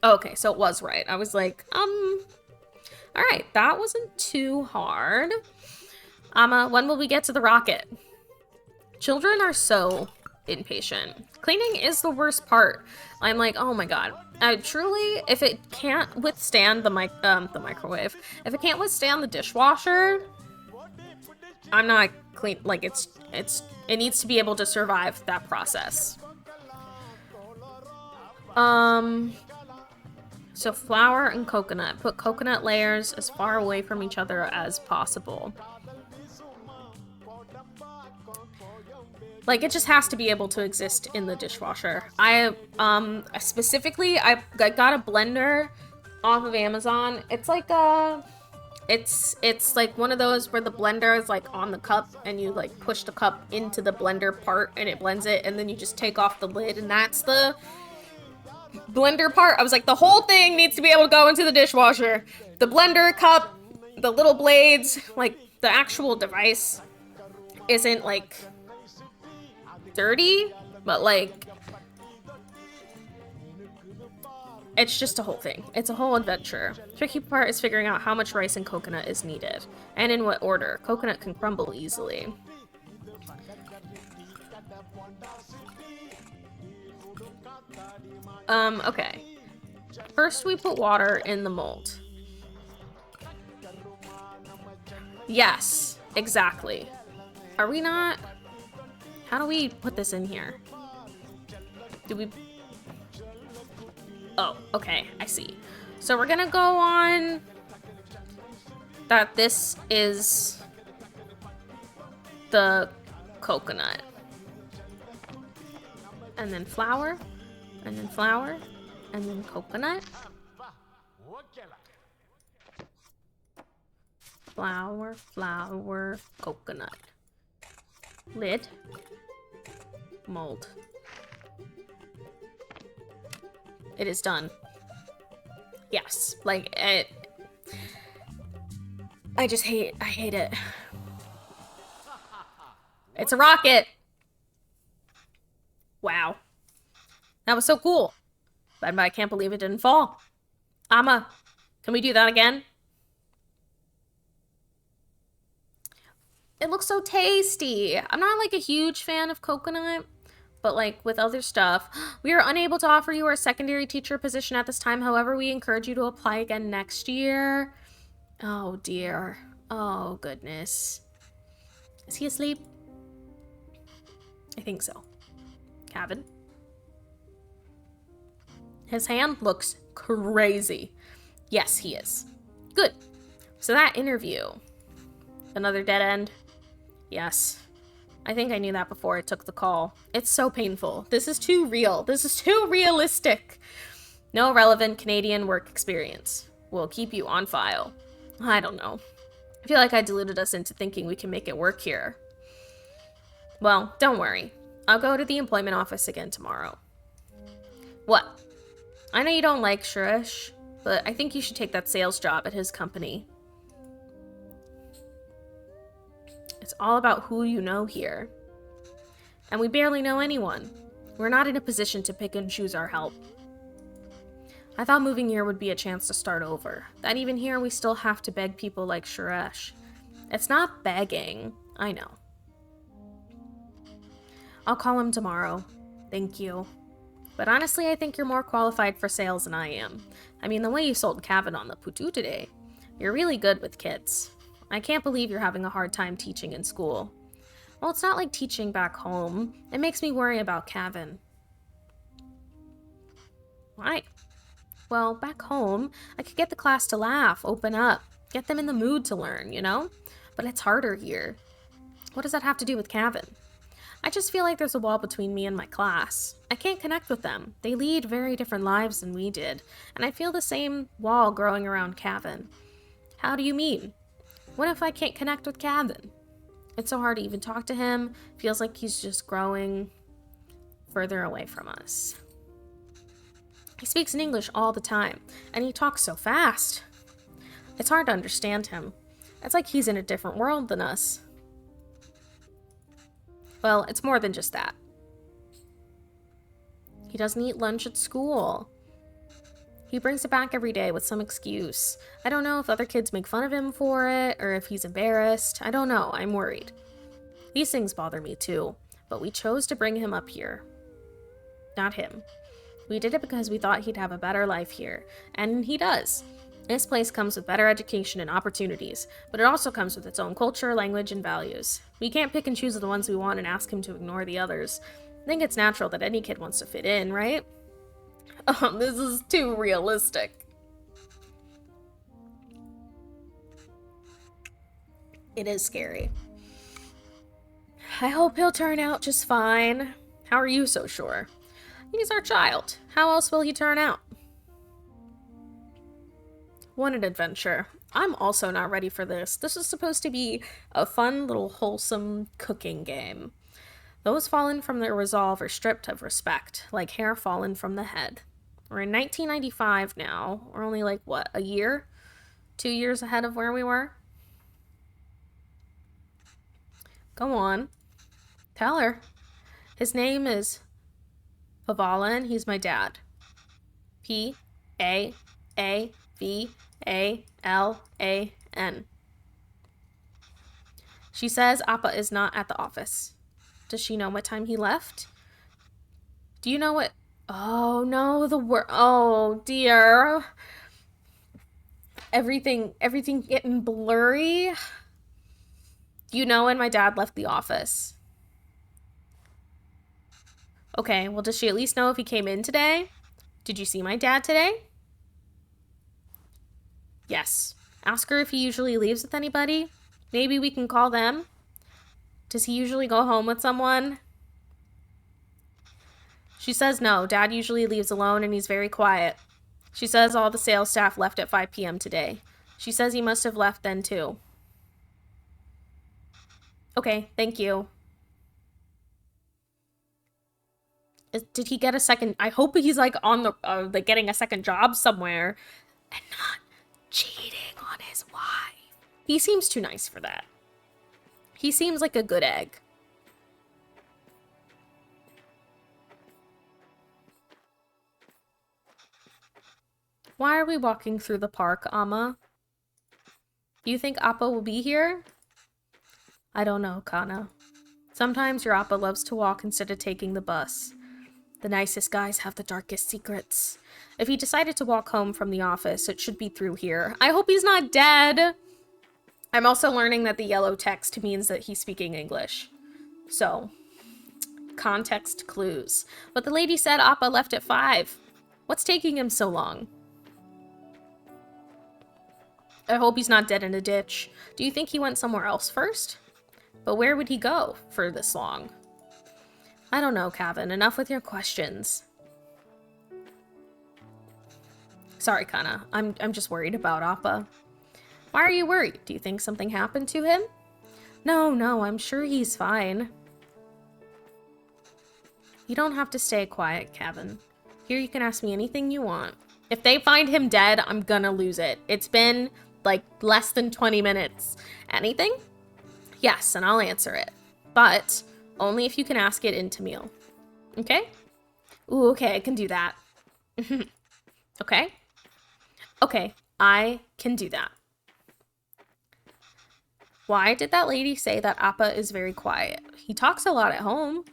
Okay, so it was right. I was like, alright, that wasn't too hard. When will we get to the rocket? Children are so impatient. Cleaning is the worst part. I'm like, oh my god. I truly, if it can't withstand the microwave, if it can't withstand the dishwasher, I'm not clean. Like, it needs to be able to survive that process. So flour and coconut. Put coconut layers as far away from each other as possible. Like, it just has to be able to exist in the dishwasher. Specifically, I got a blender off of Amazon. It's like it's like one of those where the blender is like on the cup and you like push the cup into the blender part and it blends it, and then you just take off the lid and that's the blender part. I was like, the whole thing needs to be able to go into the dishwasher. The blender cup, the little blades, like the actual device isn't like dirty, but like it's just a whole thing. It's a whole adventure. The tricky part is figuring out how much rice and coconut is needed, and in what order. Coconut can crumble easily. Okay. First we put water in the mold. Yes, exactly. Are we not? How do we put this in here? Do we... Oh, okay, I see. So we're gonna go on that this is the coconut. And then flour, and then flour, and then coconut. Flour, flour, coconut. Lid. Mold. It is done. Yes, like it. I hate it. It's a rocket. Wow. That was so cool. But I can't believe it didn't fall. Amma, can we do that again? It looks so tasty. I'm not like a huge fan of coconut, but like with other stuff, we are unable to offer you our secondary teacher position at this time. However, we encourage you to apply again next year. Oh dear. Oh goodness. Is he asleep? I think so. Cabin. His hand looks crazy. Yes, he is. Good. So that interview. Another dead end. Yes. I think I knew that before I took the call. It's so painful. This is too real. This is too realistic. No relevant Canadian work experience. We'll keep you on file. I don't know. I feel like I deluded us into thinking we can make it work here. Well, don't worry. I'll go to the employment office again tomorrow. What? I know you don't like Suresh, but I think you should take that sales job at his company. It's all about who you know here. And we barely know anyone. We're not in a position to pick and choose our help. I thought moving here would be a chance to start over. That even here we still have to beg people like Suresh. It's not begging. I know. I'll call him tomorrow. Thank you. But honestly, I think you're more qualified for sales than I am. I mean, the way you sold Kevin on the Putu today, you're really good with kids. I can't believe you're having a hard time teaching in school. Well, it's not like teaching back home. It makes me worry about Kevin. Why? Well, back home, I could get the class to laugh, open up, get them in the mood to learn, you know? But it's harder here. What does that have to do with Kevin? I just feel like there's a wall between me and my class. I can't connect with them. They lead very different lives than we did, and I feel the same wall growing around Kevin. How do you mean? What if I can't connect with Kevin? It's so hard to even talk to him. Feels like he's just growing further away from us. He speaks in English all the time, and he talks so fast. It's hard to understand him. It's like he's in a different world than us. Well, it's more than just that. He doesn't eat lunch at school. He brings it back every day with some excuse. I don't know if other kids make fun of him for it, or if he's embarrassed. I don't know, I'm worried. These things bother me too, but we chose to bring him up here. Not him. We did it because we thought he'd have a better life here, and he does. This place comes with better education and opportunities, but it also comes with its own culture, language, and values. We can't pick and choose the ones we want and ask him to ignore the others. I think it's natural that any kid wants to fit in, right? This is too realistic. It is scary. I hope he'll turn out just fine. How are you so sure? He's our child. How else will he turn out? What an adventure. I'm also not ready for this. This is supposed to be a fun little wholesome cooking game. Those fallen from their resolve are stripped of respect, like hair fallen from the head. We're in 1995 now. We're only like, what, a year? 2 years ahead of where we were? Go on. Tell her. His name is Pavala, and he's my dad. P-A-A-V-A-L-A-N. She says Appa is not at the office. Does she know what time he left? Do you know what? Oh no, the word. Oh dear. Everything getting blurry. Do you know when my dad left the office? Okay, well, does she at least know if he came in today? Did you see my dad today? Yes. Ask her if he usually leaves with anybody. Maybe we can call them. Does he usually go home with someone? She says no. Dad usually leaves alone and he's very quiet. She says all the sales staff left at 5 p.m. today. She says he must have left then too. Okay, thank you. Did he get a second? I hope he's like on the like getting a second job somewhere and not cheating on his wife. He seems too nice for that. He seems like a good egg. Why are we walking through the park, Amma? Do you think Appa will be here? I don't know, Kana. Sometimes your Appa loves to walk instead of taking the bus. The nicest guys have the darkest secrets. If he decided to walk home from the office, it should be through here. I hope he's not dead. I'm also learning that the yellow text means that he's speaking English. So, context clues. But the lady said Appa left at 5. What's taking him so long? I hope he's not dead in a ditch. Do you think he went somewhere else first? But where would he go for this long? I don't know, Kevin. Enough with your questions. Sorry, Kana. I'm just worried about Appa. Why are you worried? Do you think something happened to him? No, I'm sure he's fine. You don't have to stay quiet, Kevin. Here you can ask me anything you want. If they find him dead, I'm gonna lose it. It's been like less than 20 minutes. Anything? Yes, and I'll answer it. But only if you can ask it in Tamil. Okay? Ooh, okay, I can do that. Okay? Okay, I can do that. Why did that lady say that Appa is very quiet? He talks a lot at home.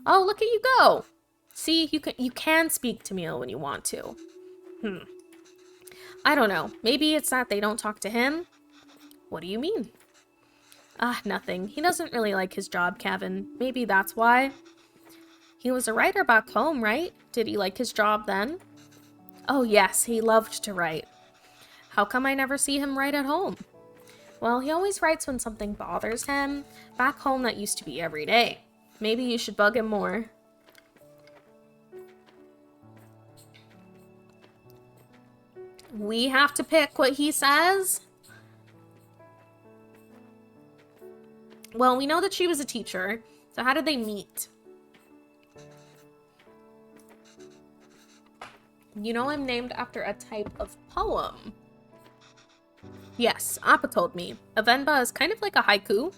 Oh, look at you go. See, you can speak to Mio when you want to. I don't know. Maybe it's that they don't talk to him? What do you mean? Ah, nothing. He doesn't really like his job, Kevin. Maybe that's why. He was a writer back home, right? Did he like his job then? Oh yes, he loved to write. How come I never see him write at home? Well, he always writes when something bothers him. Back home, that used to be every day. Maybe you should bug him more. We have to pick what he says? Well, we know that she was a teacher, so how did they meet? You know I'm named after a type of poem. Yes, Appa told me. A Venba is kind of like a haiku.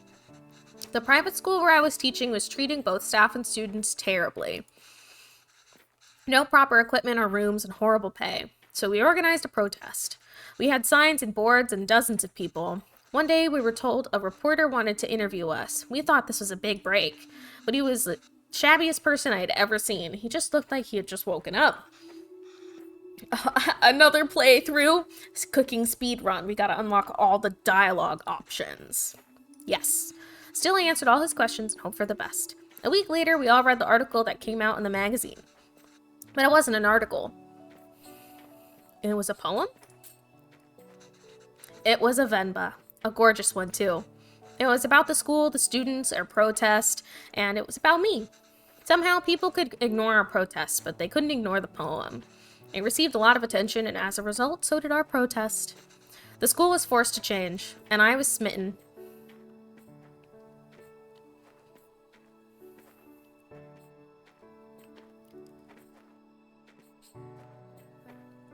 The private school where I was teaching was treating both staff and students terribly. No proper equipment or rooms and horrible pay. So we organized a protest. We had signs and boards and dozens of people. One day we were told a reporter wanted to interview us. We thought this was a big break, but he was the shabbiest person I had ever seen. He just looked like he had just woken up. Another playthrough? Cooking speed run. We gotta unlock all the dialogue options. Yes. Still, I answered all his questions and hoped for the best. A week later, we all read the article that came out in the magazine. But it wasn't an article. It was a poem? It was a Venba. A gorgeous one, too. It was about the school, the students, our protest, and it was about me. Somehow, people could ignore our protests, but they couldn't ignore the poem. It received a lot of attention, and as a result, so did our protest. The school was forced to change, and I was smitten.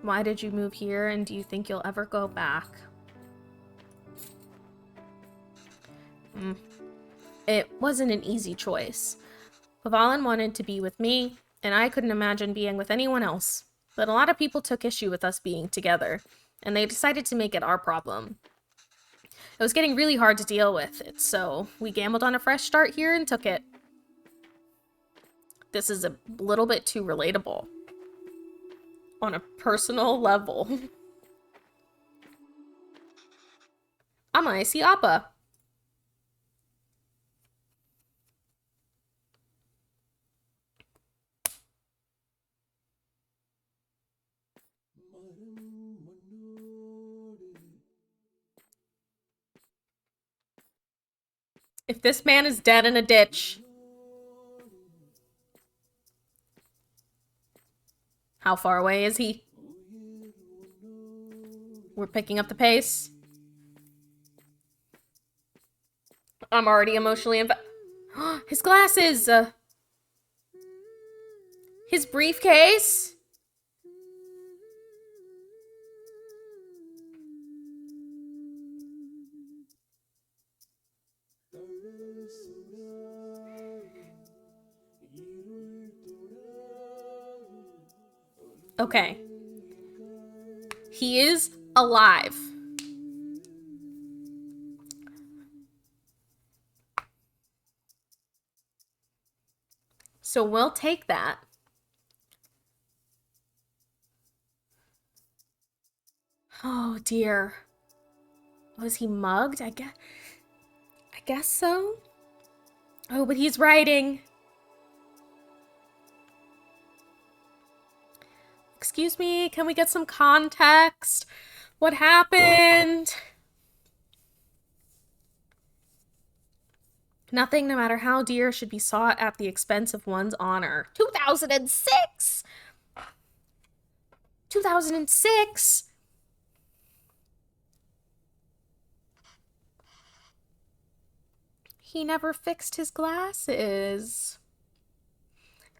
Why did you move here, and do you think you'll ever go back? It wasn't an easy choice. Pavalin wanted to be with me, and I couldn't imagine being with anyone else. But a lot of people took issue with us being together, and they decided to make it our problem. It was getting really hard to deal with it, so we gambled on a fresh start here and took it. This is a little bit too relatable. On a personal level. I see Appa. If this man is dead in a ditch. How far away is he? We're picking up the pace. I'm already emotionally invested. His glasses! His briefcase? Okay. He is alive. So we'll take that. Oh dear. Was he mugged? I guess so. Oh, but he's writing. Excuse me, can we get some context? What happened? Nothing, no matter how dear, should be sought at the expense of one's honor. 2006! 2006! He never fixed his glasses.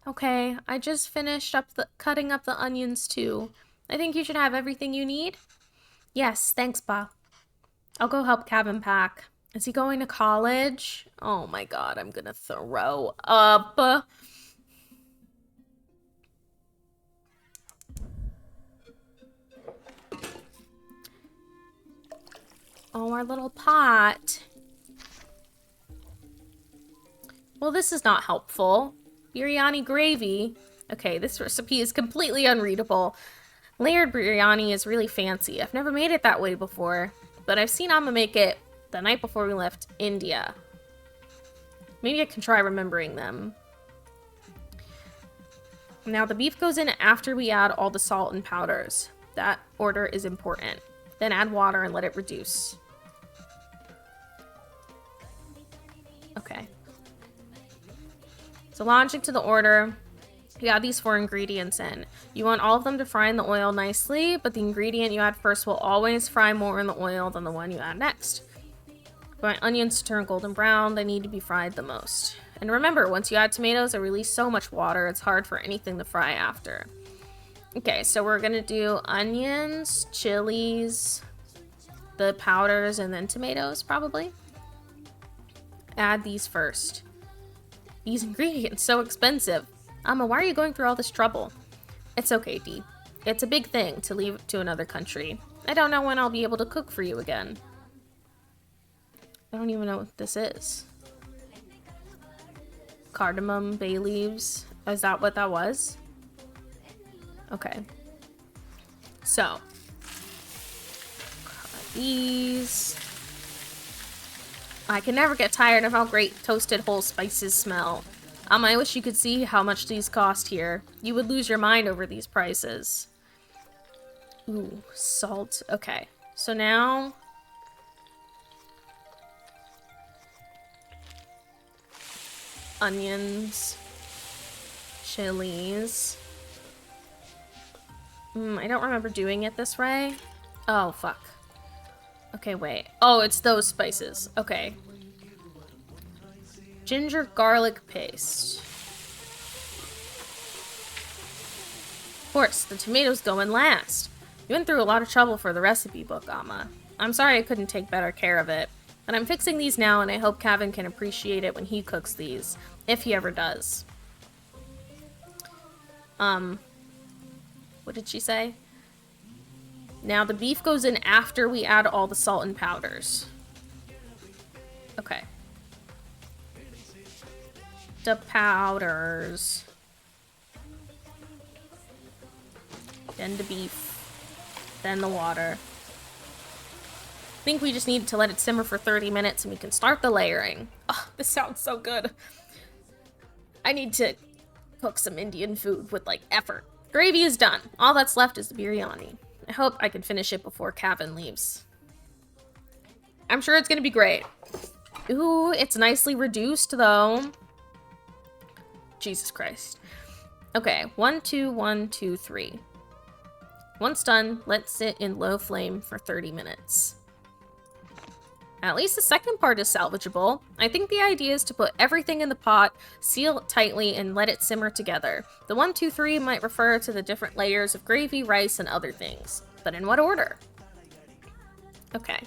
Okay, I just finished cutting up the onions too. I think you should have everything you need. Yes, thanks, Ba. I'll go help Kevin pack. Is he going to college? Oh my god, I'm gonna throw up. Oh, our little pot. Well, this is not helpful. Biryani gravy. Okay, this recipe is completely unreadable. Layered biryani is really fancy. I've never made it that way before, but I've seen Amma make it the night before we left India. Maybe I can try remembering them. Now the beef goes in after we add all the salt and powders. That order is important. Then add water and let it reduce. Okay. So logic to the order. You add these 4 ingredients in. You want all of them to fry in the oil nicely, but the ingredient you add first will always fry more in the oil than the one you add next. You want onions to turn golden brown, they need to be fried the most. And remember, once you add tomatoes, they release so much water, it's hard for anything to fry after. Okay, so we're gonna do onions, chilies, the powders, and then tomatoes, probably. Add these first. These ingredients, so expensive. Amma, why are you going through all this trouble? It's okay, Dee. It's a big thing to leave to another country. I don't know when I'll be able to cook for you again. I don't even know what this is. Cardamom, bay leaves. Is that what that was? Okay. So. Cut these. I can never get tired of how great toasted whole spices smell. I wish you could see how much these cost here. You would lose your mind over these prices. Ooh, salt. Okay. So now... onions, chilies. I don't remember doing it this way. Oh, fuck. Okay, wait. Oh, it's those spices. Okay. Ginger garlic paste. Of course, the tomatoes go in last. You went through a lot of trouble for the recipe book, Amma. I'm sorry I couldn't take better care of it. But I'm fixing these now, and I hope Kevin can appreciate it when he cooks these. If he ever does. What did she say? Now the beef goes in after we add all the salt and powders. Okay. The powders. Then the beef. Then the water. I think we just need to let it simmer for 30 minutes and we can start the layering. Oh, this sounds so good. I need to cook some Indian food with, like, effort. Gravy is done. All that's left is the biryani. I hope I can finish it before Kevin leaves. I'm sure it's gonna be great. Ooh, it's nicely reduced, though. Jesus Christ. Okay, 1, 2, 1, 2, 3. Once done, let sit in low flame for 30 minutes. At least the second part is salvageable. I think the idea is to put everything in the pot, seal it tightly, and let it simmer together. The 1, 2, 3 might refer to the different layers of gravy, rice, and other things. But in what order? Okay.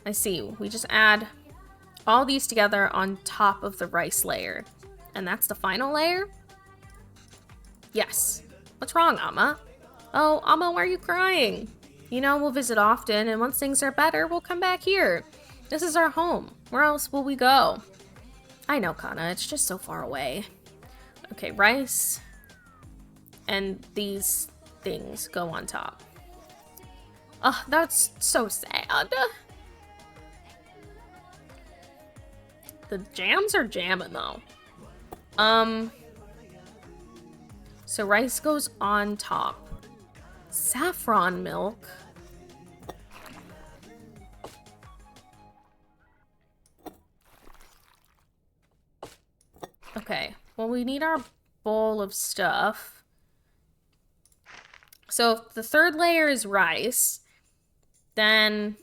I see. We just add all these together on top of the rice layer. And that's the final layer? Yes. What's wrong, Amma? Oh, Amma, why are you crying? You know, we'll visit often, and once things are better, we'll come back here. This is our home. Where else will we go? I know, Kana. It's just so far away. Okay, rice. And these things go on top. Oh, that's so sad. The jams are jamming, though. So rice goes on top. Saffron milk. Okay, well, we need our bowl of stuff. So if the third layer is rice, then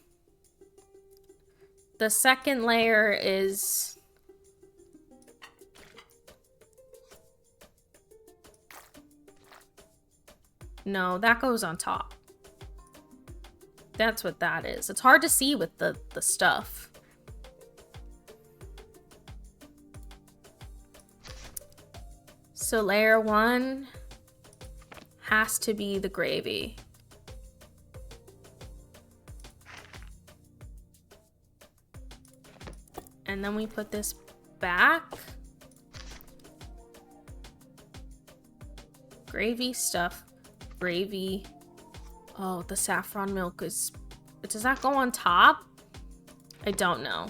the second layer is... No, that goes on top. That's what that is. It's hard to see with the stuff. So layer 1 has to be the gravy. And then we put this back. Gravy, stuff, gravy. Oh, the saffron milk is... Does that go on top? I don't know.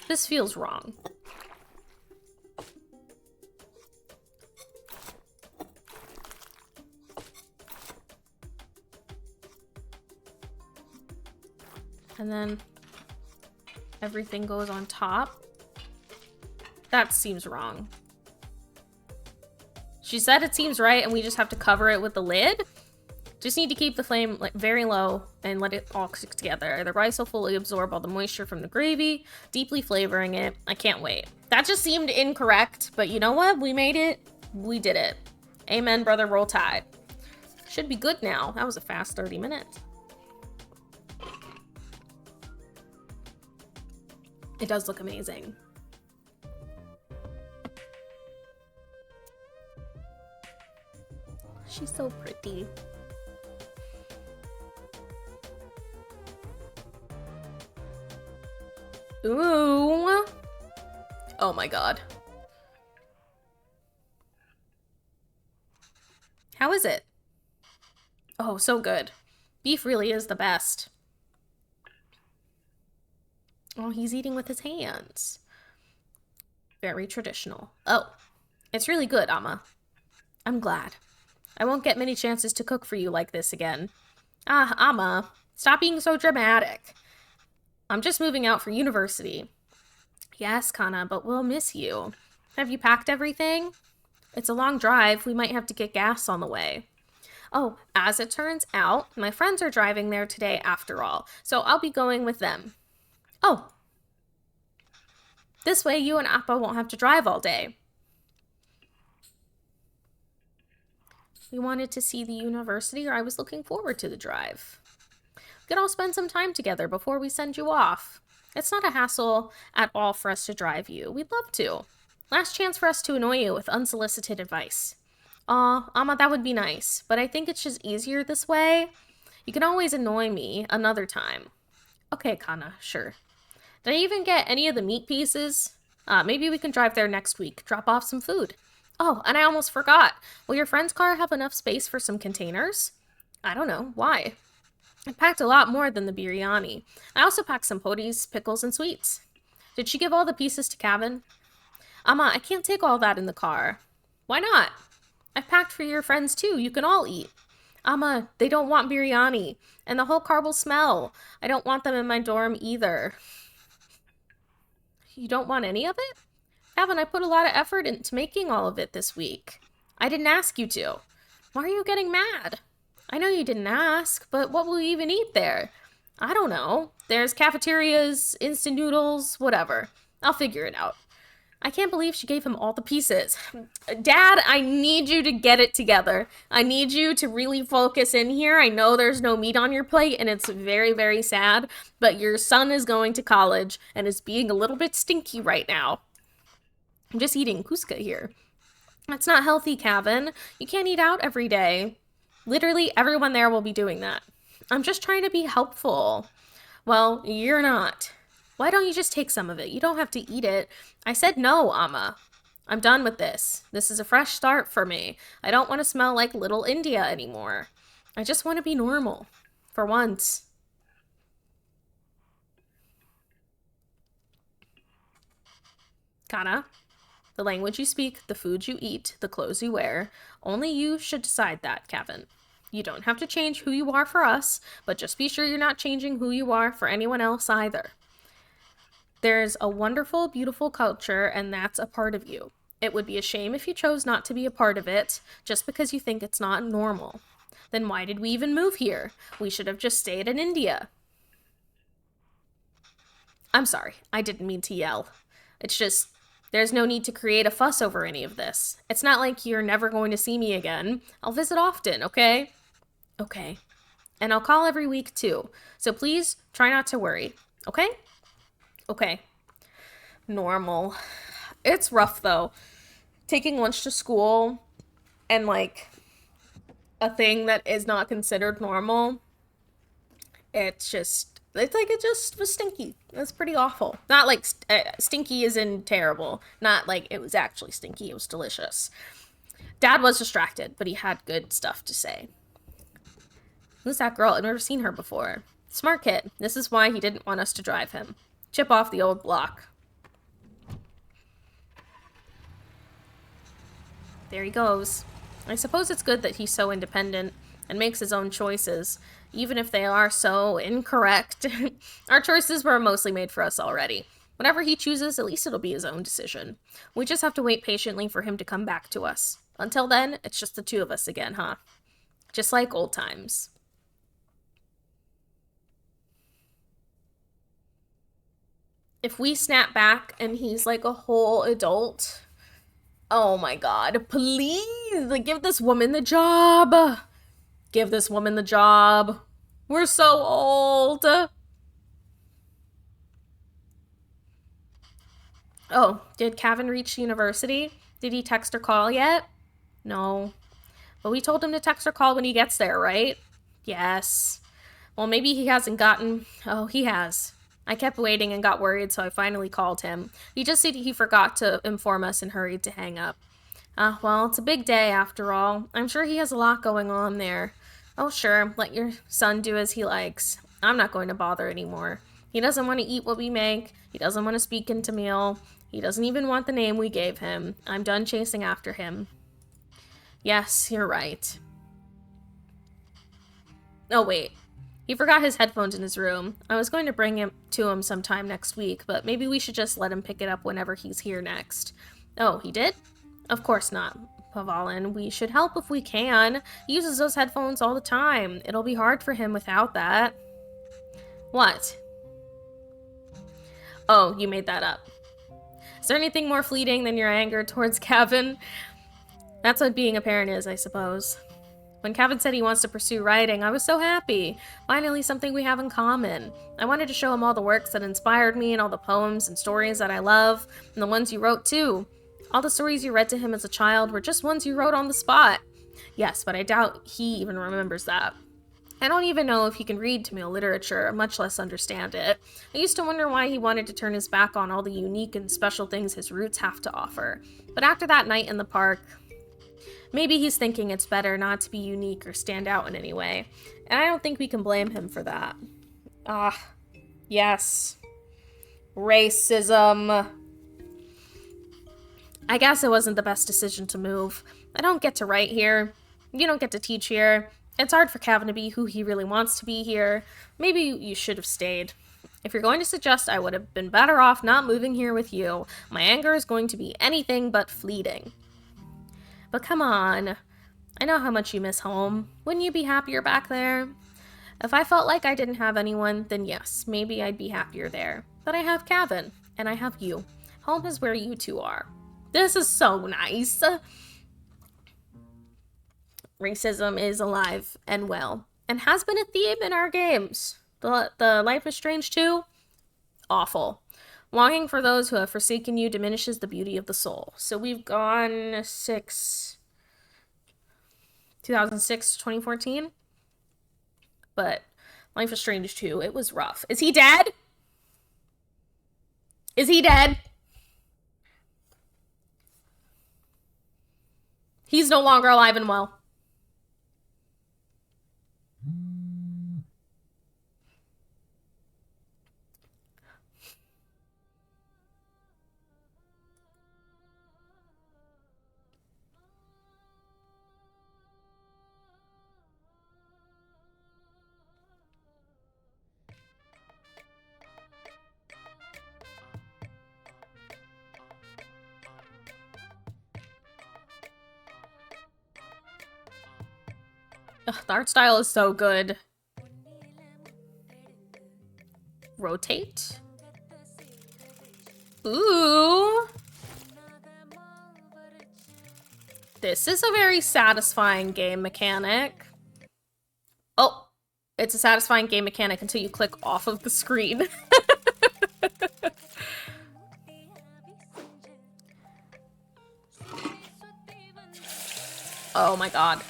This feels wrong. And then everything goes on top. That seems wrong. She said it seems right and we just have to cover it with the lid. Just need to keep the flame like very low and let it all stick together. The rice will fully absorb all the moisture from the gravy, deeply flavoring it. I can't wait. That just seemed incorrect, but you know what? We made it. We did it. Amen, brother, roll tide. Should be good now. That was a fast 30 minutes. It does look amazing. She's so pretty. Ooh. Oh my god. How is it? Oh, so good. Beef really is the best. Oh, he's eating with his hands. Very traditional. Oh, it's really good, Amma. I'm glad. I won't get many chances to cook for you like this again. Ah, Amma, stop being so dramatic. I'm just moving out for university. Yes, Kana, but we'll miss you. Have you packed everything? It's a long drive. We might have to get gas on the way. Oh, as it turns out, my friends are driving there today after all, so I'll be going with them. Oh. This way you and Appa won't have to drive all day. We wanted to see the university, or I was looking forward to the drive. We could all spend some time together before we send you off. It's not a hassle at all for us to drive you. We'd love to. Last chance for us to annoy you with unsolicited advice. Aw, Amma, that would be nice, but I think it's just easier this way. You can always annoy me another time. Okay, Kana, sure. Did I even get any of the meat pieces? Maybe we can drive there next week, drop off some food. Oh, and I almost forgot. Will your friend's car have enough space for some containers? I don't know. Why? I packed a lot more than the biryani. I also packed some potis, pickles, and sweets. Did she give all the pieces to Kevin? Amma, I can't take all that in the car. Why not? I've packed for your friends too. You can all eat. Amma, they don't want biryani, and the whole car will smell. I don't want them in my dorm either. You don't want any of it? Kevin, I put a lot of effort into making all of it this week. I didn't ask you to. Why are you getting mad? I know you didn't ask, but what will we even eat there? I don't know. There's cafeterias, instant noodles, whatever. I'll figure it out. I can't believe she gave him all the pieces. Dad, I need you to get it together. I need you to really focus in here. I know there's no meat on your plate, and it's very, very sad, but your son is going to college and is being a little bit stinky right now. I'm just eating Cusca here. That's not healthy, Kevin. You can't eat out every day. Literally, everyone there will be doing that. I'm just trying to be helpful. Well, you're not. Why don't you just take some of it? You don't have to eat it. I said no, Amma. I'm done with this. This is a fresh start for me. I don't want to smell like Little India anymore. I just want to be normal. For once. Kana, the language you speak, the food you eat, the clothes you wear, only you should decide that, Kevin. You don't have to change who you are for us, but just be sure you're not changing who you are for anyone else either. There's a wonderful, beautiful culture, and that's a part of you. It would be a shame if you chose not to be a part of it, just because you think it's not normal. Then why did we even move here? We should have just stayed in India. I'm sorry, I didn't mean to yell. It's just, there's no need to create a fuss over any of this. It's not like you're never going to see me again. I'll visit often, okay? Okay. And I'll call every week too. So please try not to worry, okay? Okay. Normal. It's rough though. Taking lunch to school and like a thing that is not considered normal. It's like it just was stinky. It's pretty awful. Not like stinky is in terrible. Not like it was actually stinky. It was delicious. Dad was distracted, but he had good stuff to say. Who's that girl? I've never seen her before. Smart kid. This is why he didn't want us to drive him. Chip off the old block. There he goes. I suppose it's good that he's so independent and makes his own choices, even if they are so incorrect. Our choices were mostly made for us already. Whatever he chooses, at least it'll be his own decision. We just have to wait patiently for him to come back to us. Until then, it's just the two of us again, huh? Just like old times. If we snap back and he's like a whole adult, oh my god, please, give this woman the job. Give this woman the job. We're so old. Oh, did Cavan reach university? Did he text or call yet? No. But we told him to text or call when he gets there, right? Yes. Well, maybe he hasn't gotten... Oh, he has. I kept waiting and got worried, so I finally called him. He just said he forgot to inform us and hurried to hang up. Well, it's a big day after all. I'm sure he has a lot going on there. Oh, sure, let your son do as he likes. I'm not going to bother anymore. He doesn't want to eat what we make. He doesn't want to speak into meal. He doesn't even want the name we gave him. I'm done chasing after him. Yes, you're right. Oh, wait. He forgot his headphones in his room. I was going to bring him to him sometime next week, but maybe we should just let him pick it up whenever he's here next. Oh, he did? Of course not, Pavalin. We should help if we can. He uses those headphones all the time. It'll be hard for him without that. What? Oh, you made that up. Is there anything more fleeting than your anger towards Cavan? That's what being a parent is, I suppose. When Cavan said he wants to pursue writing, I was so happy. Finally, something we have in common. I wanted to show him all the works that inspired me and all the poems and stories that I love, and the ones you wrote too. All the stories you read to him as a child were just ones you wrote on the spot. Yes, but I doubt he even remembers that. I don't even know if he can read Tamil literature, much less understand it. I used to wonder why he wanted to turn his back on all the unique and special things his roots have to offer. But after that night in the park, maybe he's thinking it's better not to be unique or stand out in any way. And I don't think we can blame him for that. Yes. Racism. I guess it wasn't the best decision to move. I don't get to write here. You don't get to teach here. It's hard for Cavan to be who he really wants to be here. Maybe you should have stayed. If you're going to suggest I would have been better off not moving here with you, my anger is going to be anything but fleeting. But come on. I know how much you miss home. Wouldn't you be happier back there? If I felt like I didn't have anyone, then yes, maybe I'd be happier there. But I have Cavan, and I have you. Home is where you two are. This is so nice. Racism is alive and well, and has been a theme in our games. The Life is Strange 2? Awful. Longing for those who have forsaken you diminishes the beauty of the soul. So we've gone 2006, 2014. But Life is Strange 2, it was rough. Is he dead? Is he dead? He's no longer alive and well. Ugh, the art style is so good. Rotate. Ooh. This is a very satisfying game mechanic. Oh, it's a satisfying game mechanic until you click off of the screen. Oh my god.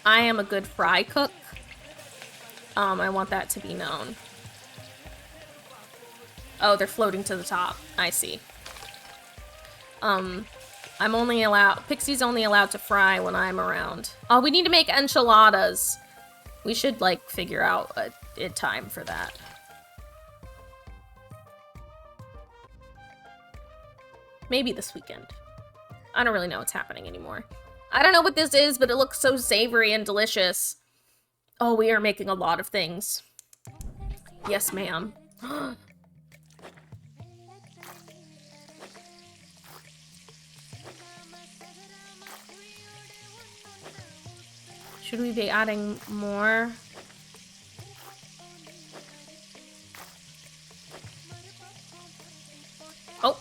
I am a good fry cook. I want that to be known. Oh, they're floating to the top. I see. Pixie's only allowed to fry when I'm around. Oh, we need to make enchiladas. We should, like, figure out a time for that. Maybe this weekend. I don't really know what's happening anymore. I don't know what this is, but it looks so savory and delicious. Oh, we are making a lot of things. Yes, ma'am. Should we be adding more? Oh.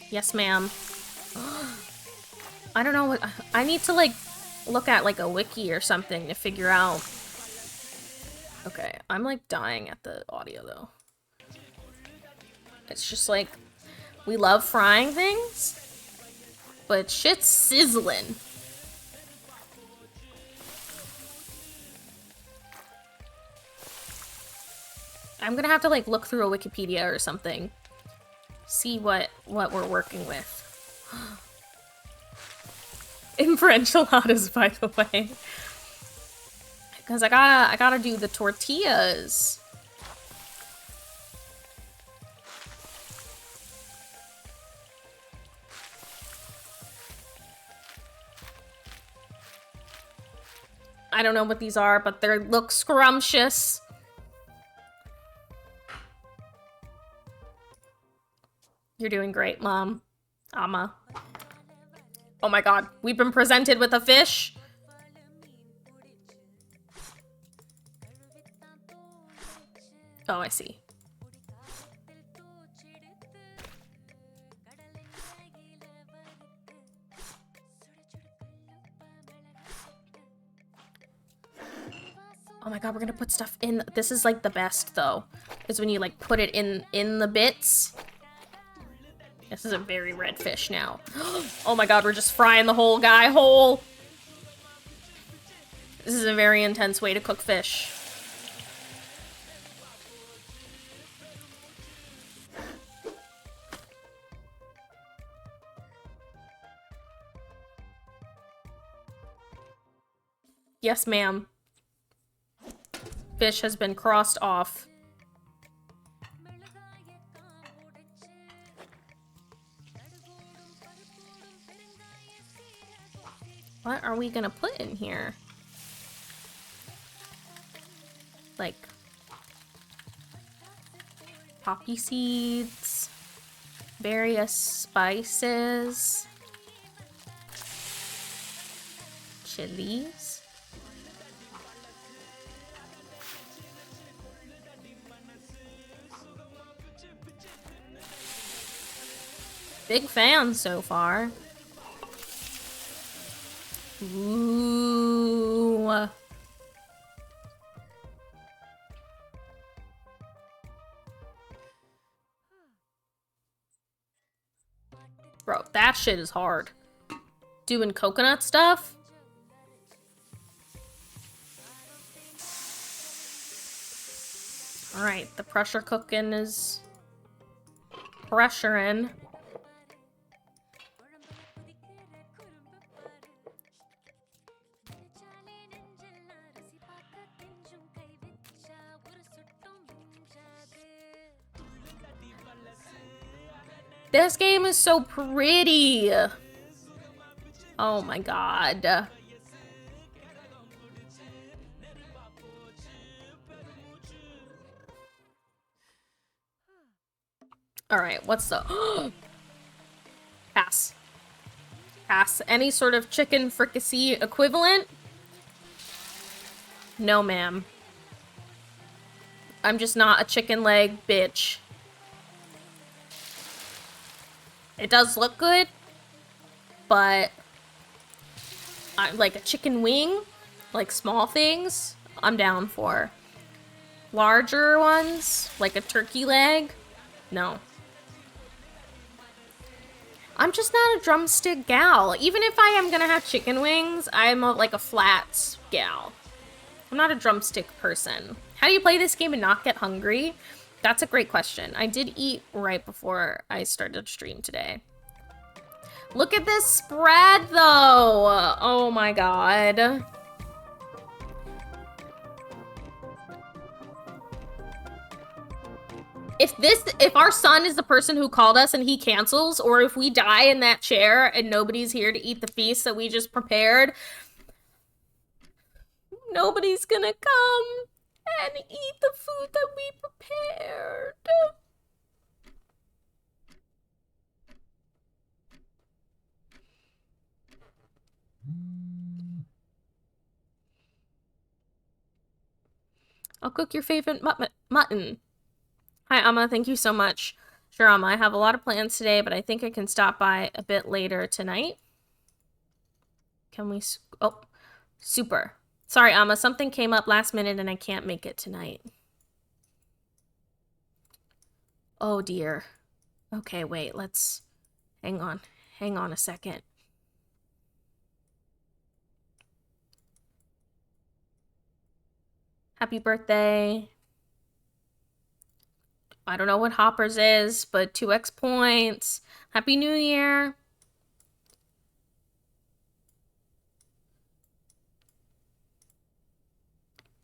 Yes, ma'am. I don't know what... I need to, like, look at, like, a wiki or something to figure out... Okay, I'm, like, dying at the audio, though. It's just, like... We love frying things, but shit's sizzling. I'm gonna have to, like, look through a Wikipedia or something. See what we're working with. In for enchiladas, by the way. Because I gotta do the tortillas. I don't know what these are, but they look scrumptious. You're doing great, Mom. Amma. Oh my god, we've been presented with a fish. Oh, I see. Oh my god, we're gonna put stuff in. This is like the best though, is when you like put it in the bits. This is a very red fish now. Oh my god, we're just frying the whole guy whole. This is a very intense way to cook fish. Yes, ma'am. Fish has been crossed off. What are we gonna put in here? Like poppy seeds, various spices, chilies. Big fan so far. Ooh. Bro, that shit is hard. Doing coconut stuff? Alright, the pressure cooking is pressuring. This game is so pretty. Oh my god. Alright, what's the... Pass. Pass. Any sort of chicken fricassee equivalent? No, ma'am. I'm just not a chicken leg bitch. It does look good, but I'm like a chicken wing, like small things, I'm down for. Larger ones, like a turkey leg, no. I'm just not a drumstick gal. Even if I am gonna have chicken wings, I'm like a flats gal. I'm not a drumstick person. How do you play this game and not get hungry? That's a great question. I did eat right before I started stream today. Look at this spread, though. Oh my god. If our son is the person who called us and he cancels, or if we die in that chair and nobody's here to eat the feast that we just prepared, nobody's gonna come and eat the food that we prepared. I'll cook your favorite mutton. Hi, Amma. Thank you so much. Sure, Amma. I have a lot of plans today, but I think I can stop by a bit later tonight. Can we... Oh, super. Sorry, Amma. Something came up last minute and I can't make it tonight. Oh, dear. Okay, wait. Let's... Hang on. Hang on a second. Happy birthday. I don't know what Hoppers is, but 2x points. Happy New Year.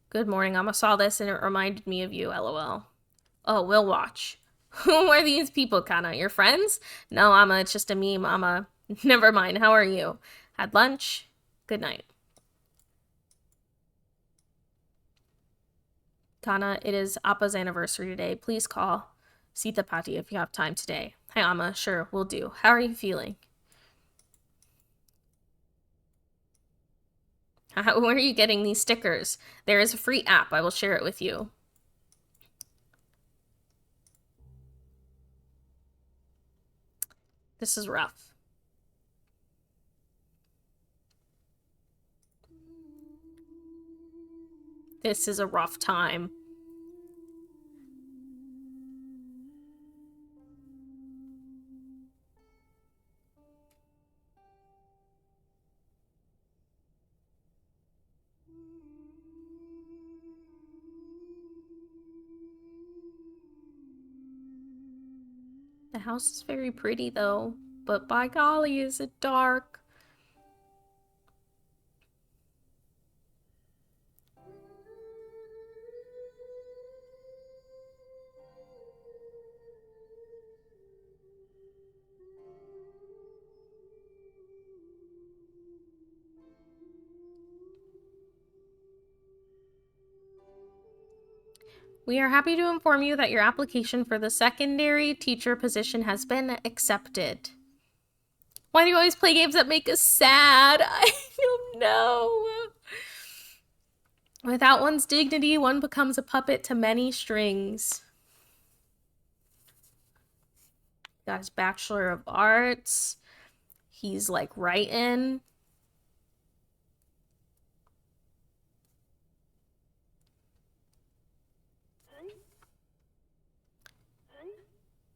Good morning. Amma saw this and it reminded me of you, lol. Oh, we'll watch. Who are these people, Kana? Your friends? No, Amma, it's just a meme, Amma. Never mind. How are you? Had lunch? Good night. Kana, it is Appa's anniversary today. Please call Sita Pati if you have time today. Hi, Amma. Sure, we'll do. How are you feeling? Where are you getting these stickers? There is a free app. I will share it with you. This is rough. This is a rough time. The house is very pretty, though. But by golly, is it dark. We are happy to inform you that your application for the secondary teacher position has been accepted. Why do you always play games that make us sad? I don't know. Without one's dignity, one becomes a puppet to many strings. Got his Bachelor of Arts. He's like writing.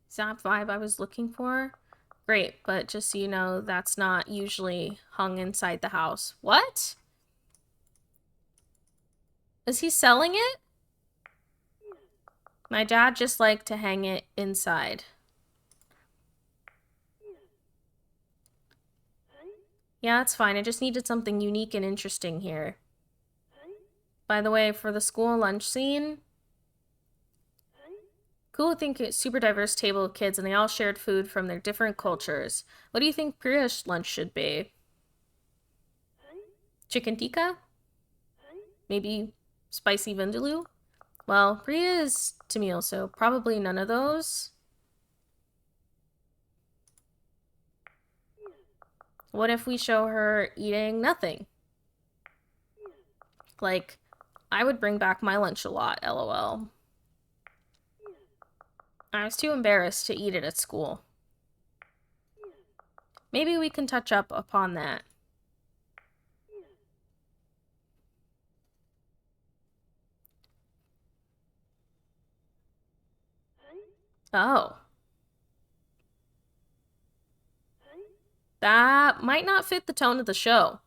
Is that vibe I was looking for? Great, but just so you know, that's not usually hung inside the house. What? Is he selling it? My dad just liked to hang it inside. Yeah, it's fine. I just needed something unique and interesting here. By the way, for the school lunch scene, cool to think it's super diverse table of kids and they all shared food from their different cultures. What do you think Priya's lunch should be? Chicken tikka? Maybe spicy vindaloo? Well, Priya is Tamil, so probably none of those. What if we show her eating nothing? Like, I would bring back my lunch a lot, lol. I was too embarrassed to eat it at school. Maybe we can touch up upon that. Oh. that might not fit the tone of the show.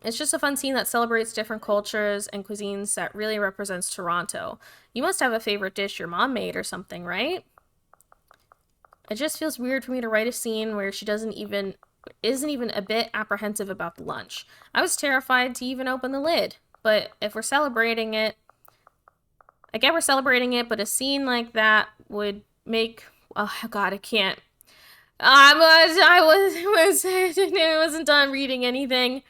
It's just a fun scene that celebrates different cultures and cuisines that really represents Toronto. You must have a favorite dish your mom made or something, right? It just feels weird for me to write a scene where she isn't even a bit apprehensive about the lunch. I was terrified to even open the lid. But if we're celebrating it, I get we're celebrating it, but a scene like that would make, oh god, I can't. I wasn't done reading anything.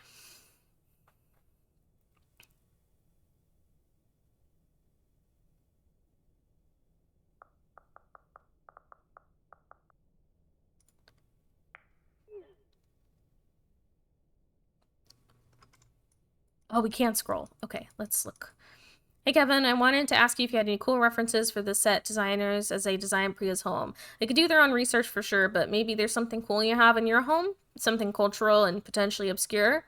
Oh, we can't scroll. Okay, let's look. Hey Kevin, I wanted to ask you if you had any cool references for the set designers as they design Priya's home. They could do their own research for sure, but maybe there's something cool you have in your home? Something cultural and potentially obscure?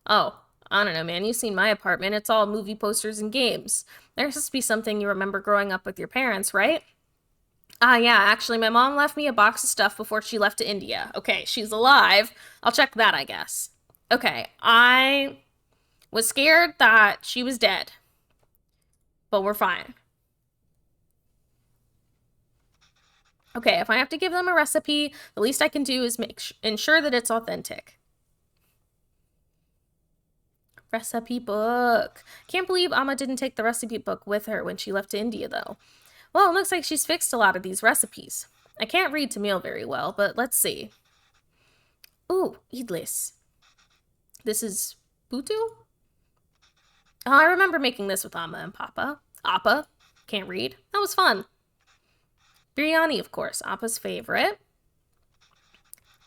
Oh, I don't know, man. You've seen my apartment. It's all movie posters and games. There has to be something you remember growing up with your parents, right? Yeah, actually, my mom left me a box of stuff before she left to India. Okay, she's alive. I'll check that, I guess. Okay, I was scared that she was dead, but we're fine. Okay, if I have to give them a recipe, the least I can do is ensure that it's authentic. Recipe book. Can't believe Amma didn't take the recipe book with her when she left to India, though. Well, it looks like she's fixed a lot of these recipes. I can't read Tamil very well, but let's see. Ooh, Idlis. This is Putu? Oh, I remember making this with Amma and Papa. Appa. Can't read. That was fun. Biryani, of course. Appa's favorite.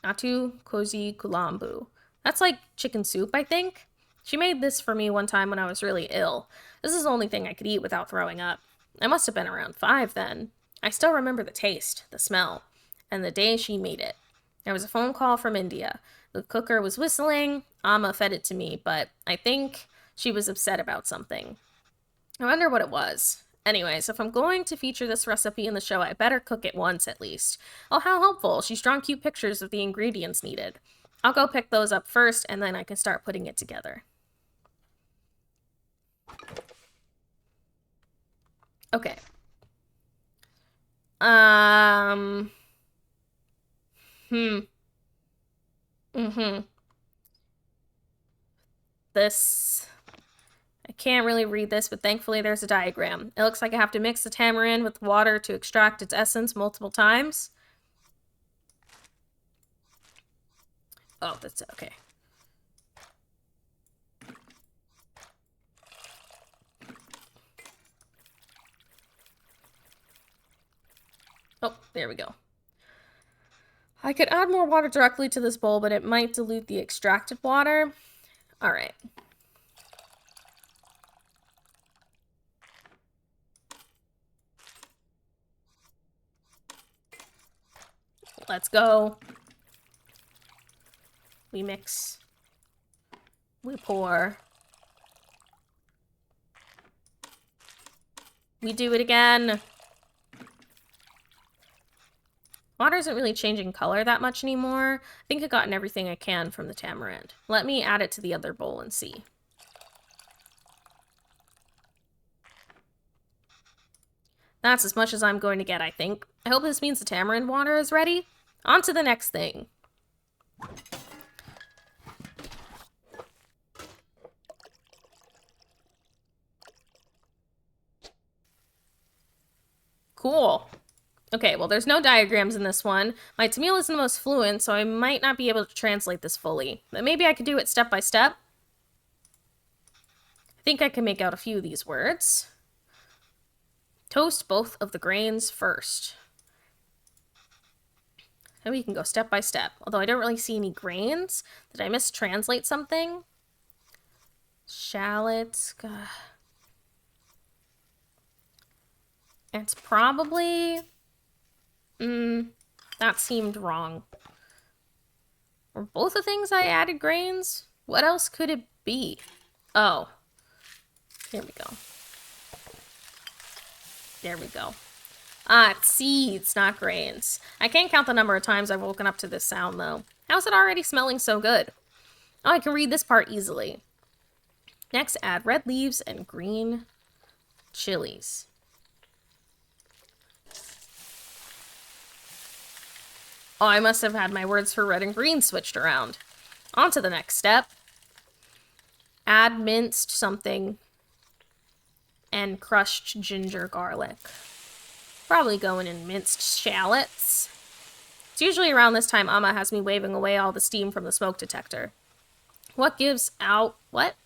Natu Kozi Kulambu. That's like chicken soup, I think. She made this for me one time when I was really ill. This is the only thing I could eat without throwing up. I must have been around 5 then. I still remember the taste, the smell, and the day she made it. There was a phone call from India. The cooker was whistling. Amma fed it to me, but I think she was upset about something. I wonder what it was. Anyways, if I'm going to feature this recipe in the show, I better cook it once at least. Oh, how helpful. She's drawn cute pictures of the ingredients needed. I'll go pick those up first, and then I can start putting it together. Okay. This... I can't really read this, but thankfully there's a diagram. It looks like I have to mix the tamarind with water to extract its essence multiple times. Oh, that's okay. Oh, there we go. I could add more water directly to this bowl, but it might dilute the extracted water. All right. Let's go. We mix. We pour. We do it again. Water isn't really changing color that much anymore. I think I've gotten everything I can from the tamarind. Let me add it to the other bowl and see. That's as much as I'm going to get, I think. I hope this means the tamarind water is ready. On to the next thing. Cool. Okay, well, there's no diagrams in this one. My Tamil isn't the most fluent, so I might not be able to translate this fully. But maybe I could do it step by step. I think I can make out a few of these words. Toast both of the grains first. And we can go step by step. Although I don't really see any grains. Did I mistranslate something? Shallots. It's probably... that seemed wrong. Were both the things I added grains? What else could it be? Oh. Here we go. There we go. Ah, it's seeds, not grains. I can't count the number of times I've woken up to this sound, though. How's it already smelling so good? Oh, I can read this part easily. Next, add red leaves and green chilies. Oh, I must have had my words for red and green switched around. On to the next step. Add minced something and crushed ginger garlic. Probably going in minced shallots. It's usually around this time Amma has me waving away all the steam from the smoke detector. What gives out what?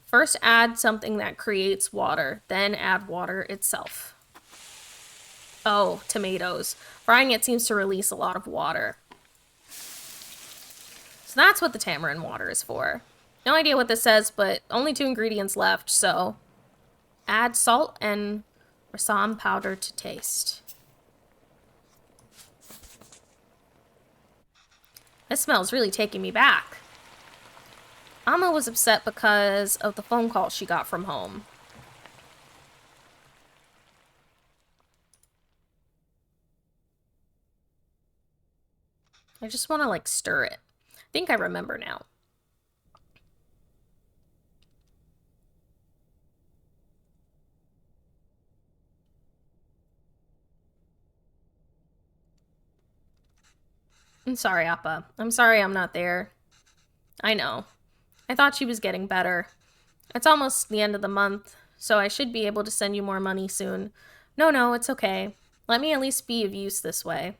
First add something that creates water, then add water itself. Oh, tomatoes. Frying it seems to release a lot of water. So that's what the tamarind water is for. No idea what this says, but only 2 ingredients left, so add salt and rasam powder to taste. This smells really taking me back. Amma was upset because of the phone call she got from home. I just want to, like, stir it. I think I remember now. I'm sorry, Appa. I'm sorry I'm not there. I know. I thought she was getting better. It's almost the end of the month, so I should be able to send you more money soon. No, it's okay. Let me at least be of use this way.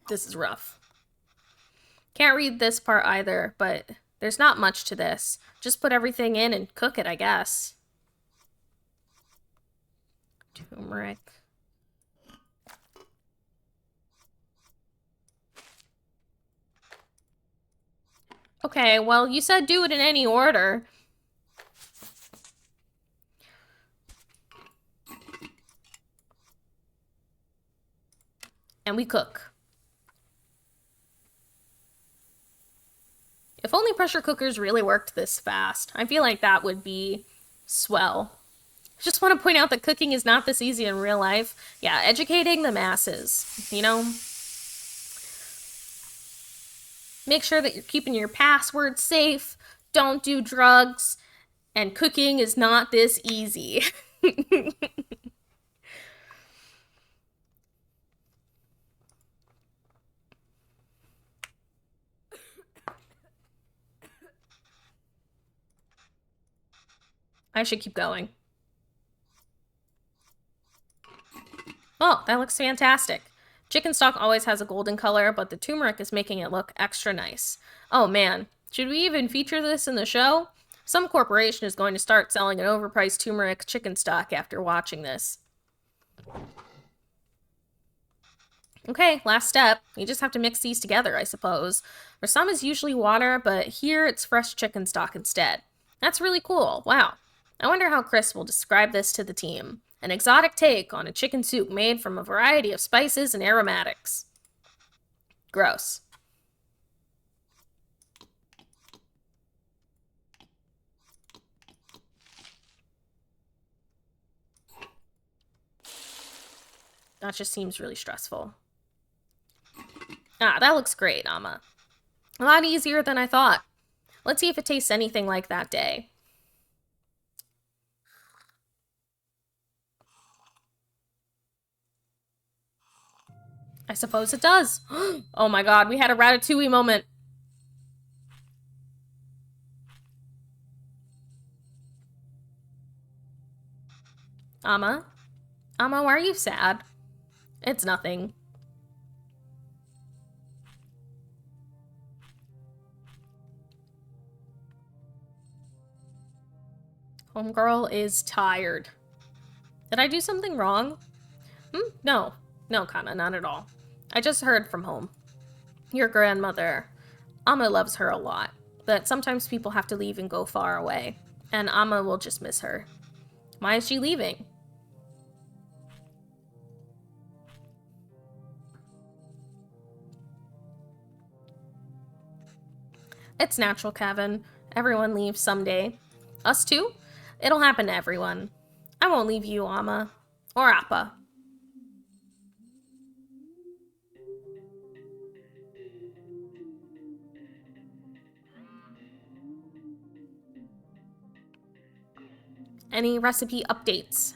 This is rough. Can't read this part either, but there's not much to this. Just put everything in and cook it, I guess. Turmeric. Okay, well, you said do it in any order. And we cook. If only pressure cookers really worked this fast. I feel like that would be swell. I just want to point out that cooking is not this easy in real life. Yeah, educating the masses, you know? Make sure that you're keeping your passwords safe. Don't do drugs. And cooking is not this easy. I should keep going. Oh, that looks fantastic. Chicken stock always has a golden color, but the turmeric is making it look extra nice. Oh man, should we even feature this in the show? Some corporation is going to start selling an overpriced turmeric chicken stock after watching this. Okay, last step. You just have to mix these together, I suppose. Rasam is usually water, but here it's fresh chicken stock instead. That's really cool. Wow. I wonder how Chris will describe this to the team. An exotic take on a chicken soup made from a variety of spices and aromatics. Gross. That just seems really stressful. Ah, that looks great, Amma. A lot easier than I thought. Let's see if it tastes anything like that day. I suppose it does. Oh my god, we had a ratatouille moment. Amma? Amma, why are you sad? It's nothing. Homegirl is tired. Did I do something wrong? No. No, Kana, not at all. I just heard from home. Your grandmother. Amma loves her a lot, but sometimes people have to leave and go far away, and Amma will just miss her. Why is she leaving? It's natural, Kevin. Everyone leaves someday. Us too? It'll happen to everyone. I won't leave you, Amma. Or Appa. Any recipe updates?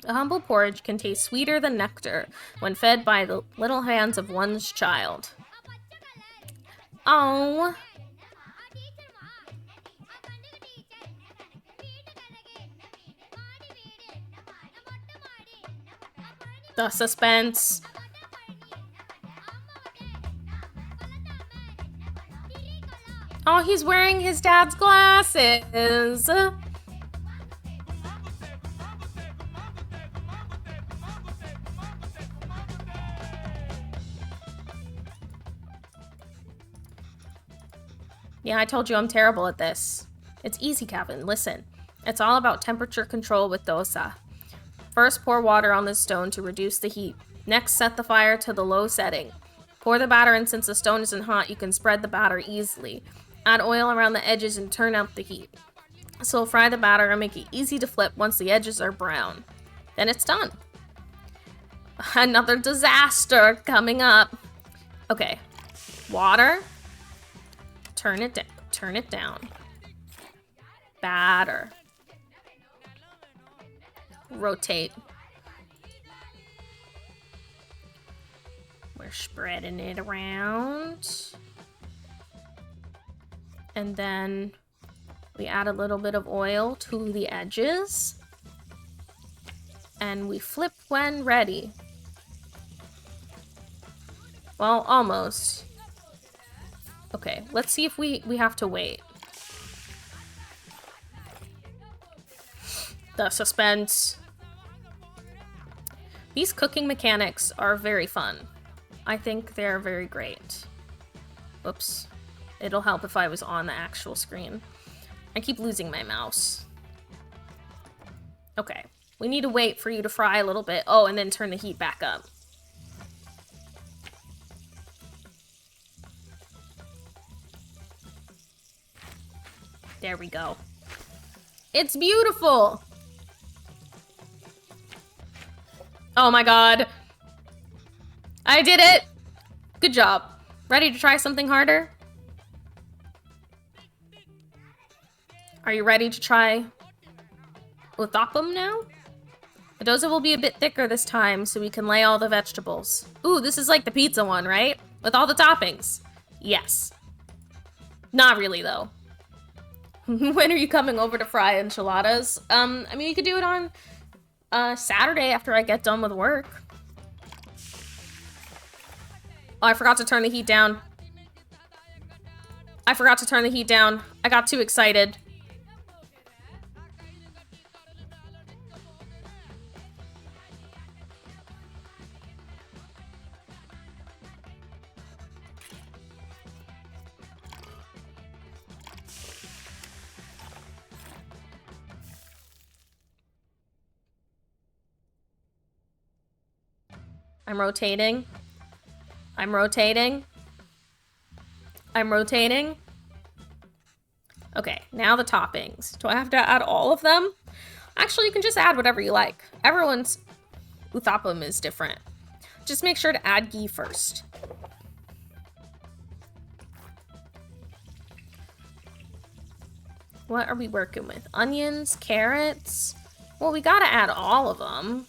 A humble porridge can taste sweeter than nectar when fed by the little hands of one's child. Oh. The suspense. Oh, he's wearing his dad's glasses. Yeah, I told you I'm terrible at this. It's easy, Kevin. Listen. It's all about temperature control with dosa. First, pour water on the stone to reduce the heat. Next, set the fire to the low setting. Pour the batter in. Since the stone isn't hot, you can spread the batter easily. Add oil around the edges and turn up the heat. So fry the batter and make it easy to flip once the edges are brown. Then it's done. Another disaster coming up. Okay. Water. Turn it down. Batter. Rotate. We're spreading it around. And then we add a little bit of oil to the edges. And we flip when ready. Well, almost. Okay, let's see if we have to wait. The suspense. These cooking mechanics are very fun. I think they're very great. Oops. It'll help if I was on the actual screen. I keep losing my mouse. Okay. We need to wait for you to fry a little bit. Oh, and then turn the heat back up. There we go. It's beautiful! Oh my god. I did it! Good job. Ready to try something harder? Are you ready to try uthapam now? The dosa will be a bit thicker this time, so we can lay all the vegetables. Ooh, this is like the pizza one, right? With all the toppings. Yes. Not really, though. When are you coming over to fry enchiladas? I mean, you could do it on Saturday after I get done with work. Oh, I forgot to turn the heat down. I forgot to turn the heat down. I got too excited. I'm rotating. I'm rotating. I'm rotating. Okay, now the toppings. Do I have to add all of them? Actually, you can just add whatever you like. Everyone's uthapam is different. Just make sure to add ghee first. What are we working with? Onions, carrots? Well, we gotta add all of them.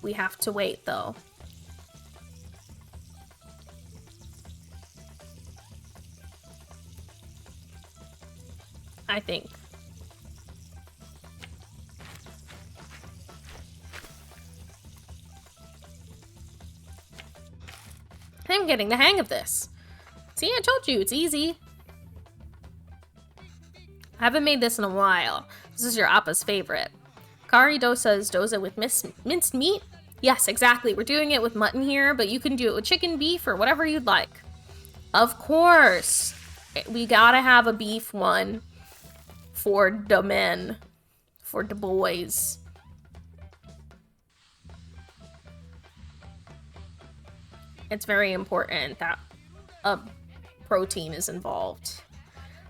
We have to wait, though. I think. I'm getting the hang of this. See, I told you, it's easy. I haven't made this in a while. This is your Appa's favorite. Kari dosa is dosa with minced meat? Yes, exactly. We're doing it with mutton here, but you can do it with chicken, beef, or whatever you'd like. Of course. We gotta have a beef one for the men. For the boys. It's very important that a protein is involved.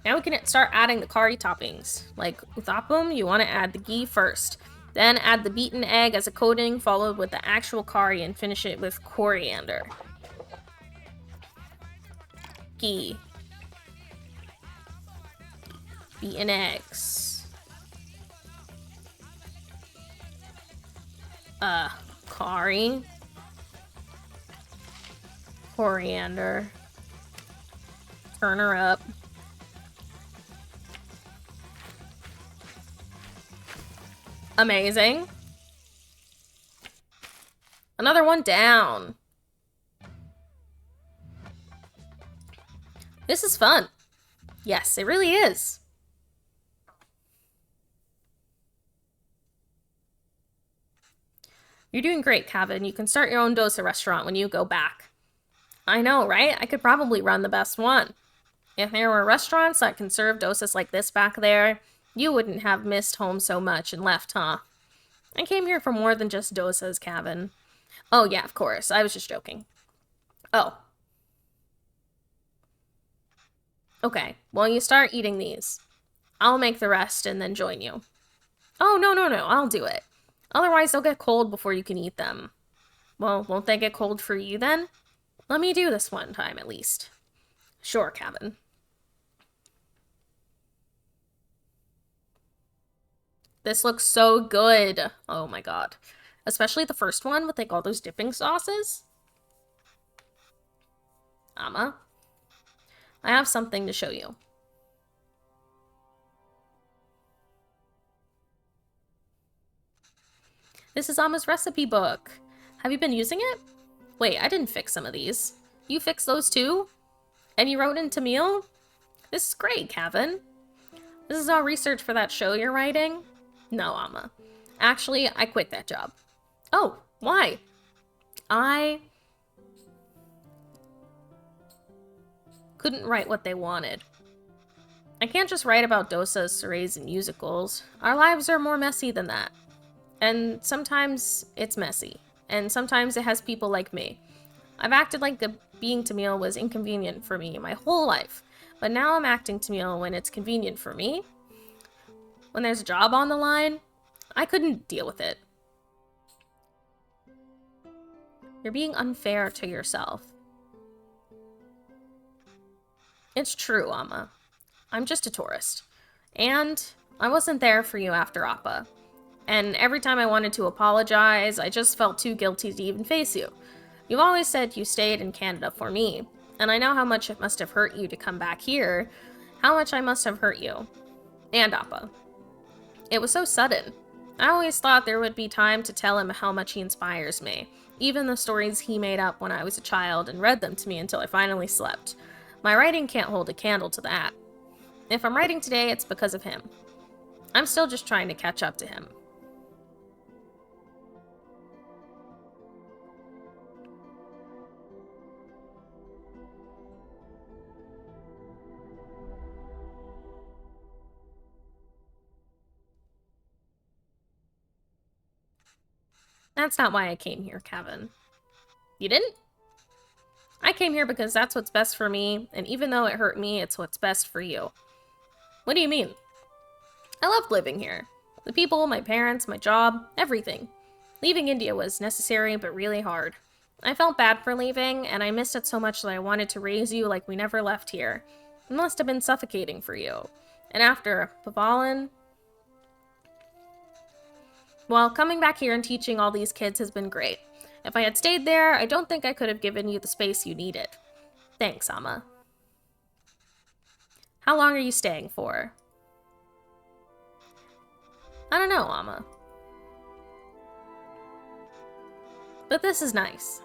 Now we can start adding the curry toppings. Like uthapam, you want to add the ghee first. Then add the beaten egg as a coating, followed with the actual curry, and finish it with coriander. Ghee. Beaten eggs. Curry. Coriander. Turn her up. Amazing. Another one down. This is fun. Yes, it really is. You're doing great, Kevin. You can start your own dosa restaurant when you go back. I know, right? I could probably run the best one. If there were restaurants that can serve dosas like this back there, you wouldn't have missed home so much and left, huh? I came here for more than just dosas, Kevin. Oh, yeah, of course. I was just joking. Oh. Okay, well, you start eating these. I'll make the rest and then join you. Oh, no, I'll do it. Otherwise, they'll get cold before you can eat them. Well, won't they get cold for you then? Let me do this one time, at least. Sure, Kevin. This looks so good. Oh my god. Especially the first one with like all those dipping sauces. Amma, I have something to show you. This is Amma's recipe book. Have you been using it? Wait, I didn't fix some of these. You fixed those too? And you wrote in Tamil? This is great, Kevin. This is all research for that show you're writing? No, Amma. Actually, I quit that job. Oh, why? I couldn't write what they wanted. I can't just write about dosas, sarays, and musicals. Our lives are more messy than that. And sometimes it's messy. And sometimes it has people like me. I've acted like being Tamil was inconvenient for me my whole life. But now I'm acting Tamil when it's convenient for me. When there's a job on the line, I couldn't deal with it. You're being unfair to yourself. It's true, Amma. I'm just a tourist. And I wasn't there for you after Appa. And every time I wanted to apologize, I just felt too guilty to even face you. You've always said you stayed in Canada for me, and I know how much it must have hurt you to come back here, how much I must have hurt you. And Appa. It was so sudden. I always thought there would be time to tell him how much he inspires me, even the stories he made up when I was a child and read them to me until I finally slept. My writing can't hold a candle to that. If I'm writing today, it's because of him. I'm still just trying to catch up to him. That's not why I came here, Kevin. You didn't? I came here because that's what's best for me, and even though it hurt me, it's what's best for you. What do you mean? I loved living here. The people, my parents, my job, everything. Leaving India was necessary, but really hard. I felt bad for leaving, and I missed it so much that I wanted to raise you like we never left here. It must have been suffocating for you. And after Pavalin, well, coming back here and teaching all these kids has been great. If I had stayed there, I don't think I could have given you the space you needed. Thanks, Amma. How long are you staying for? I don't know, Amma. But this is nice.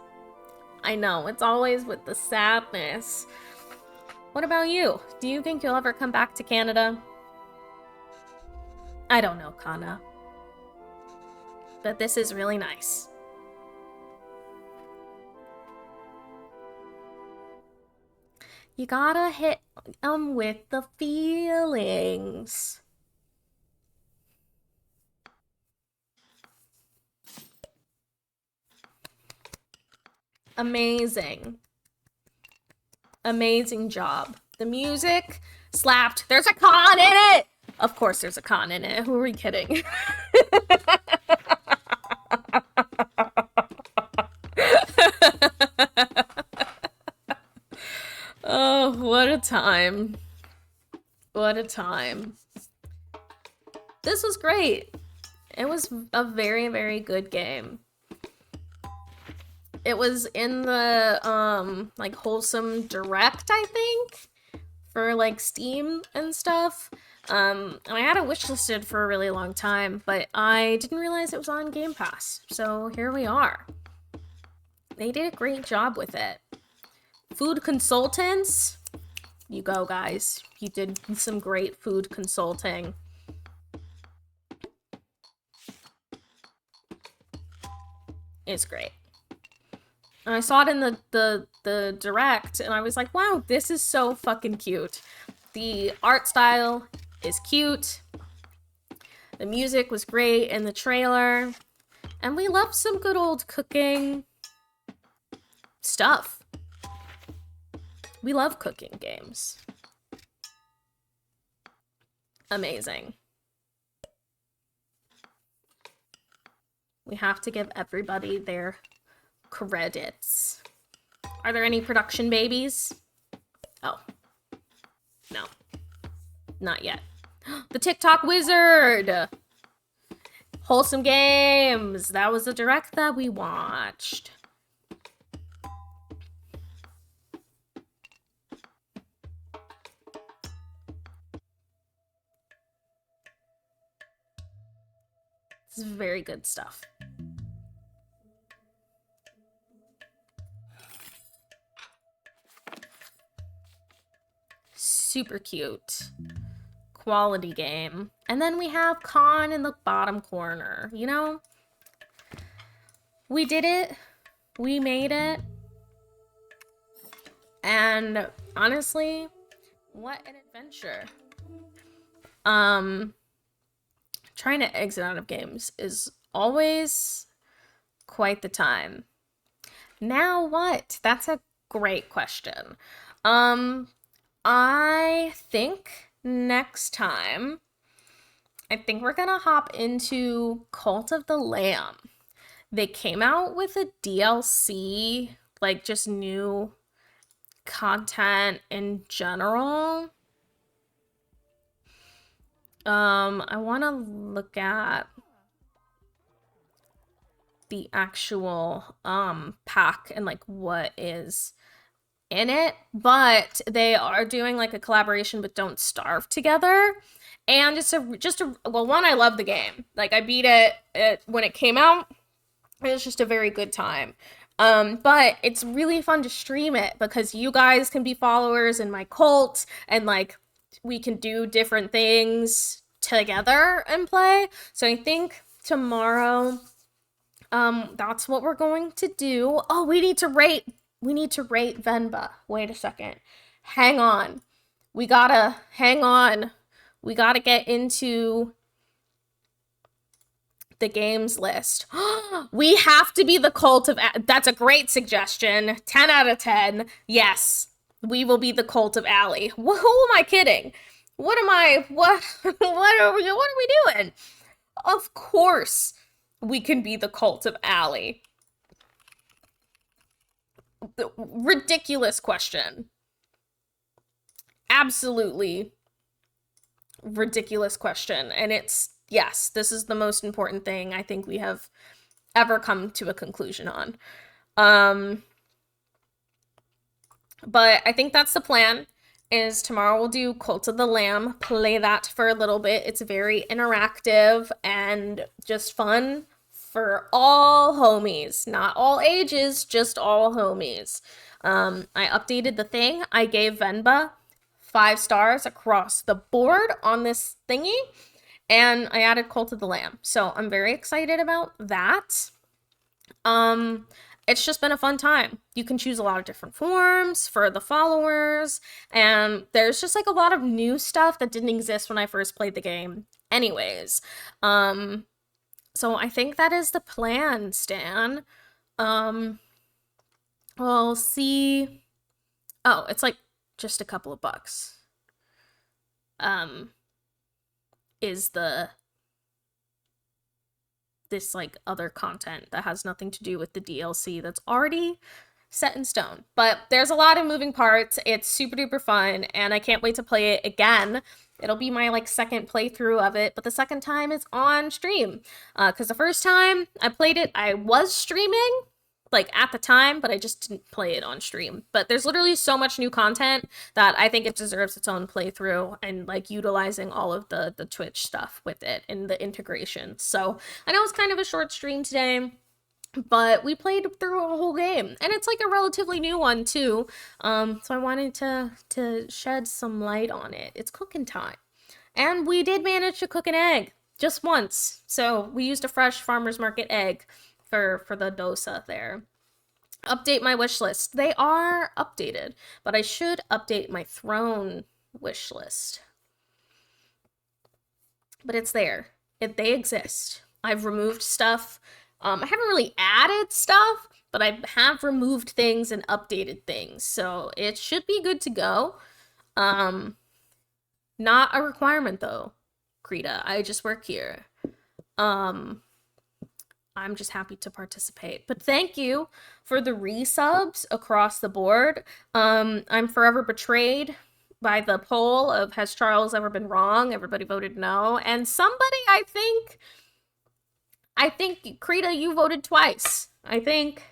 I know, it's always with the sadness. What about you? Do you think you'll ever come back to Canada? I don't know, Kana. But this is really nice. You gotta hit them with the feelings. Amazing. Amazing job. The music slapped. There's a con in it! Of course there's a con in it. Who are we kidding? Oh, what a time. What a time. This was great. It was a very, very good game. It was in the, like, Wholesome Direct, I think, for, like, Steam and stuff. And I had it wishlisted for a really long time, but I didn't realize it was on Game Pass. So here we are. They did a great job with it. Food consultants, you go, guys. You did some great food consulting. It's great. And I saw it in the direct, and I was like, wow, this is so fucking cute. The art style is cute. The music was great in the trailer. And we love some good old cooking stuff. We love cooking games. Amazing. We have to give everybody their credits. Are there any production babies? Oh. No. Not yet. The TikTok wizard! Wholesome Games! That was the direct that we watched. This is very good stuff. Super cute. Quality game. And then we have Con in the bottom corner, you know? We did it. We made it. And honestly, what an adventure. Trying to exit out of games is always quite the time. Now what? That's a great question. I think next time, I think we're gonna hop into Cult of the Lamb. They came out with a DLC, like just new content in general. I want to look at the actual pack and like what is in it, but they are doing like a collaboration with Don't Starve together, and well, one, I love the game. Like, I beat it when it came out. It was just a very good time. But it's really fun to stream it because you guys can be followers in my cult, and like we can do different things together and play. So I think tomorrow, that's what we're going to do. Oh, we need to rate Venba. Wait a second. Hang on. We gotta get into the games list. We have to be the cult of... That's a great suggestion. 10 out of 10. Yes. We will be the cult of Allie. Who am I kidding? What are we doing? Of course we can be the cult of Allie. Ridiculous question. Absolutely ridiculous question. And it's, yes, this is the most important thing I think we have ever come to a conclusion on. But I think that's the plan, is tomorrow we'll do Cult of the Lamb, play that for a little bit. It's very interactive and just fun for all homies. Not all ages, just all homies. I updated the thing. I gave Venba 5 stars across the board on this thingy. and I added Cult of the Lamb. So I'm very excited about that. Um, it's just been a fun time. You can choose a lot of different forms for the followers, and there's just like a lot of new stuff that didn't exist when I first played the game. Anyways, so I think that is the plan, Stan. Um, we'll see. Oh, it's like just a couple of bucks. Is this like other content that has nothing to do with the DLC that's already set in stone. But there's a lot of moving parts. It's super duper fun, and I can't wait to play it again. It'll be my like second playthrough of it, but the second time it's on stream. Because the first time I played it, I was streaming like at the time, but I just didn't play it on stream. But there's literally so much new content that I think it deserves its own playthrough, and like utilizing all of the Twitch stuff with it and the integration. So I know it's kind of a short stream today, but we played through a whole game, and it's like a relatively new one too. So I wanted to shed some light on it. It's cooking time, and we did manage to cook an egg just once. So we used a fresh farmer's market egg for the dosa there. Update my wish list. They are updated, but I should update my throne wish list. But it's there. They exist. I've removed stuff. I haven't really added stuff, but I have removed things and updated things. So it should be good to go. Not a requirement though, Krita. I just work here. I'm just happy to participate. But thank you for the resubs across the board. I'm forever betrayed by the poll of has Charles ever been wrong? Everybody voted no. And somebody, I think Krita, you voted twice. I think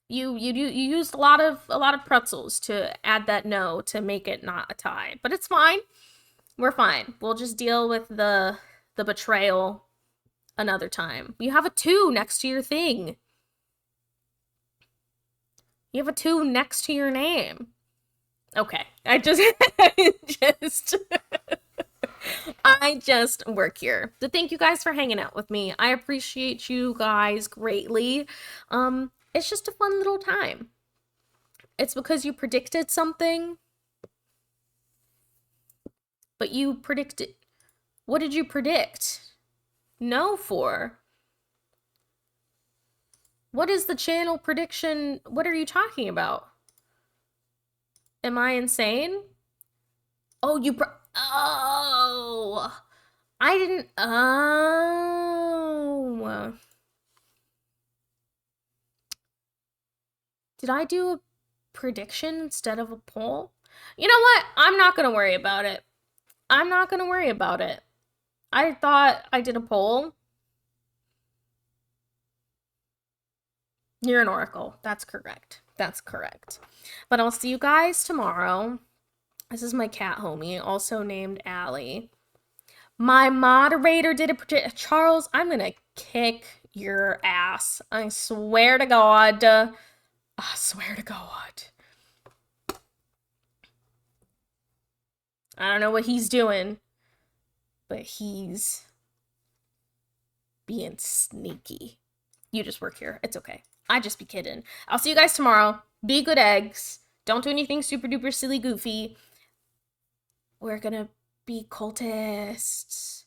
you used a lot of pretzels to add that no to make it not a tie. But it's fine. We're fine. We'll just deal with the betrayal another time. You have a 2 next to your thing. You have a 2 next to your name. Okay. I just work here. So thank you guys for hanging out with me. I appreciate you guys greatly. It's just a fun little time. It's because you predicted something. But you predicted... What did you predict? No for? What is the channel prediction? What are you talking about? Am I insane? Oh, oh, I didn't. Oh, did I do a prediction instead of a poll? You know what? I'm not gonna worry about it. I'm not gonna worry about it. I thought I did a poll. You're an oracle. That's correct. That's correct. But I'll see you guys tomorrow. This is my cat homie, also named Allie. My moderator did a prediction. Charles, I'm gonna kick your ass. I swear to God. I swear to God. I don't know what he's doing, but he's being sneaky. You just work here. It's okay. I just be kidding. I'll see you guys tomorrow. Be good eggs. Don't do anything super duper silly goofy. We're gonna be cultists.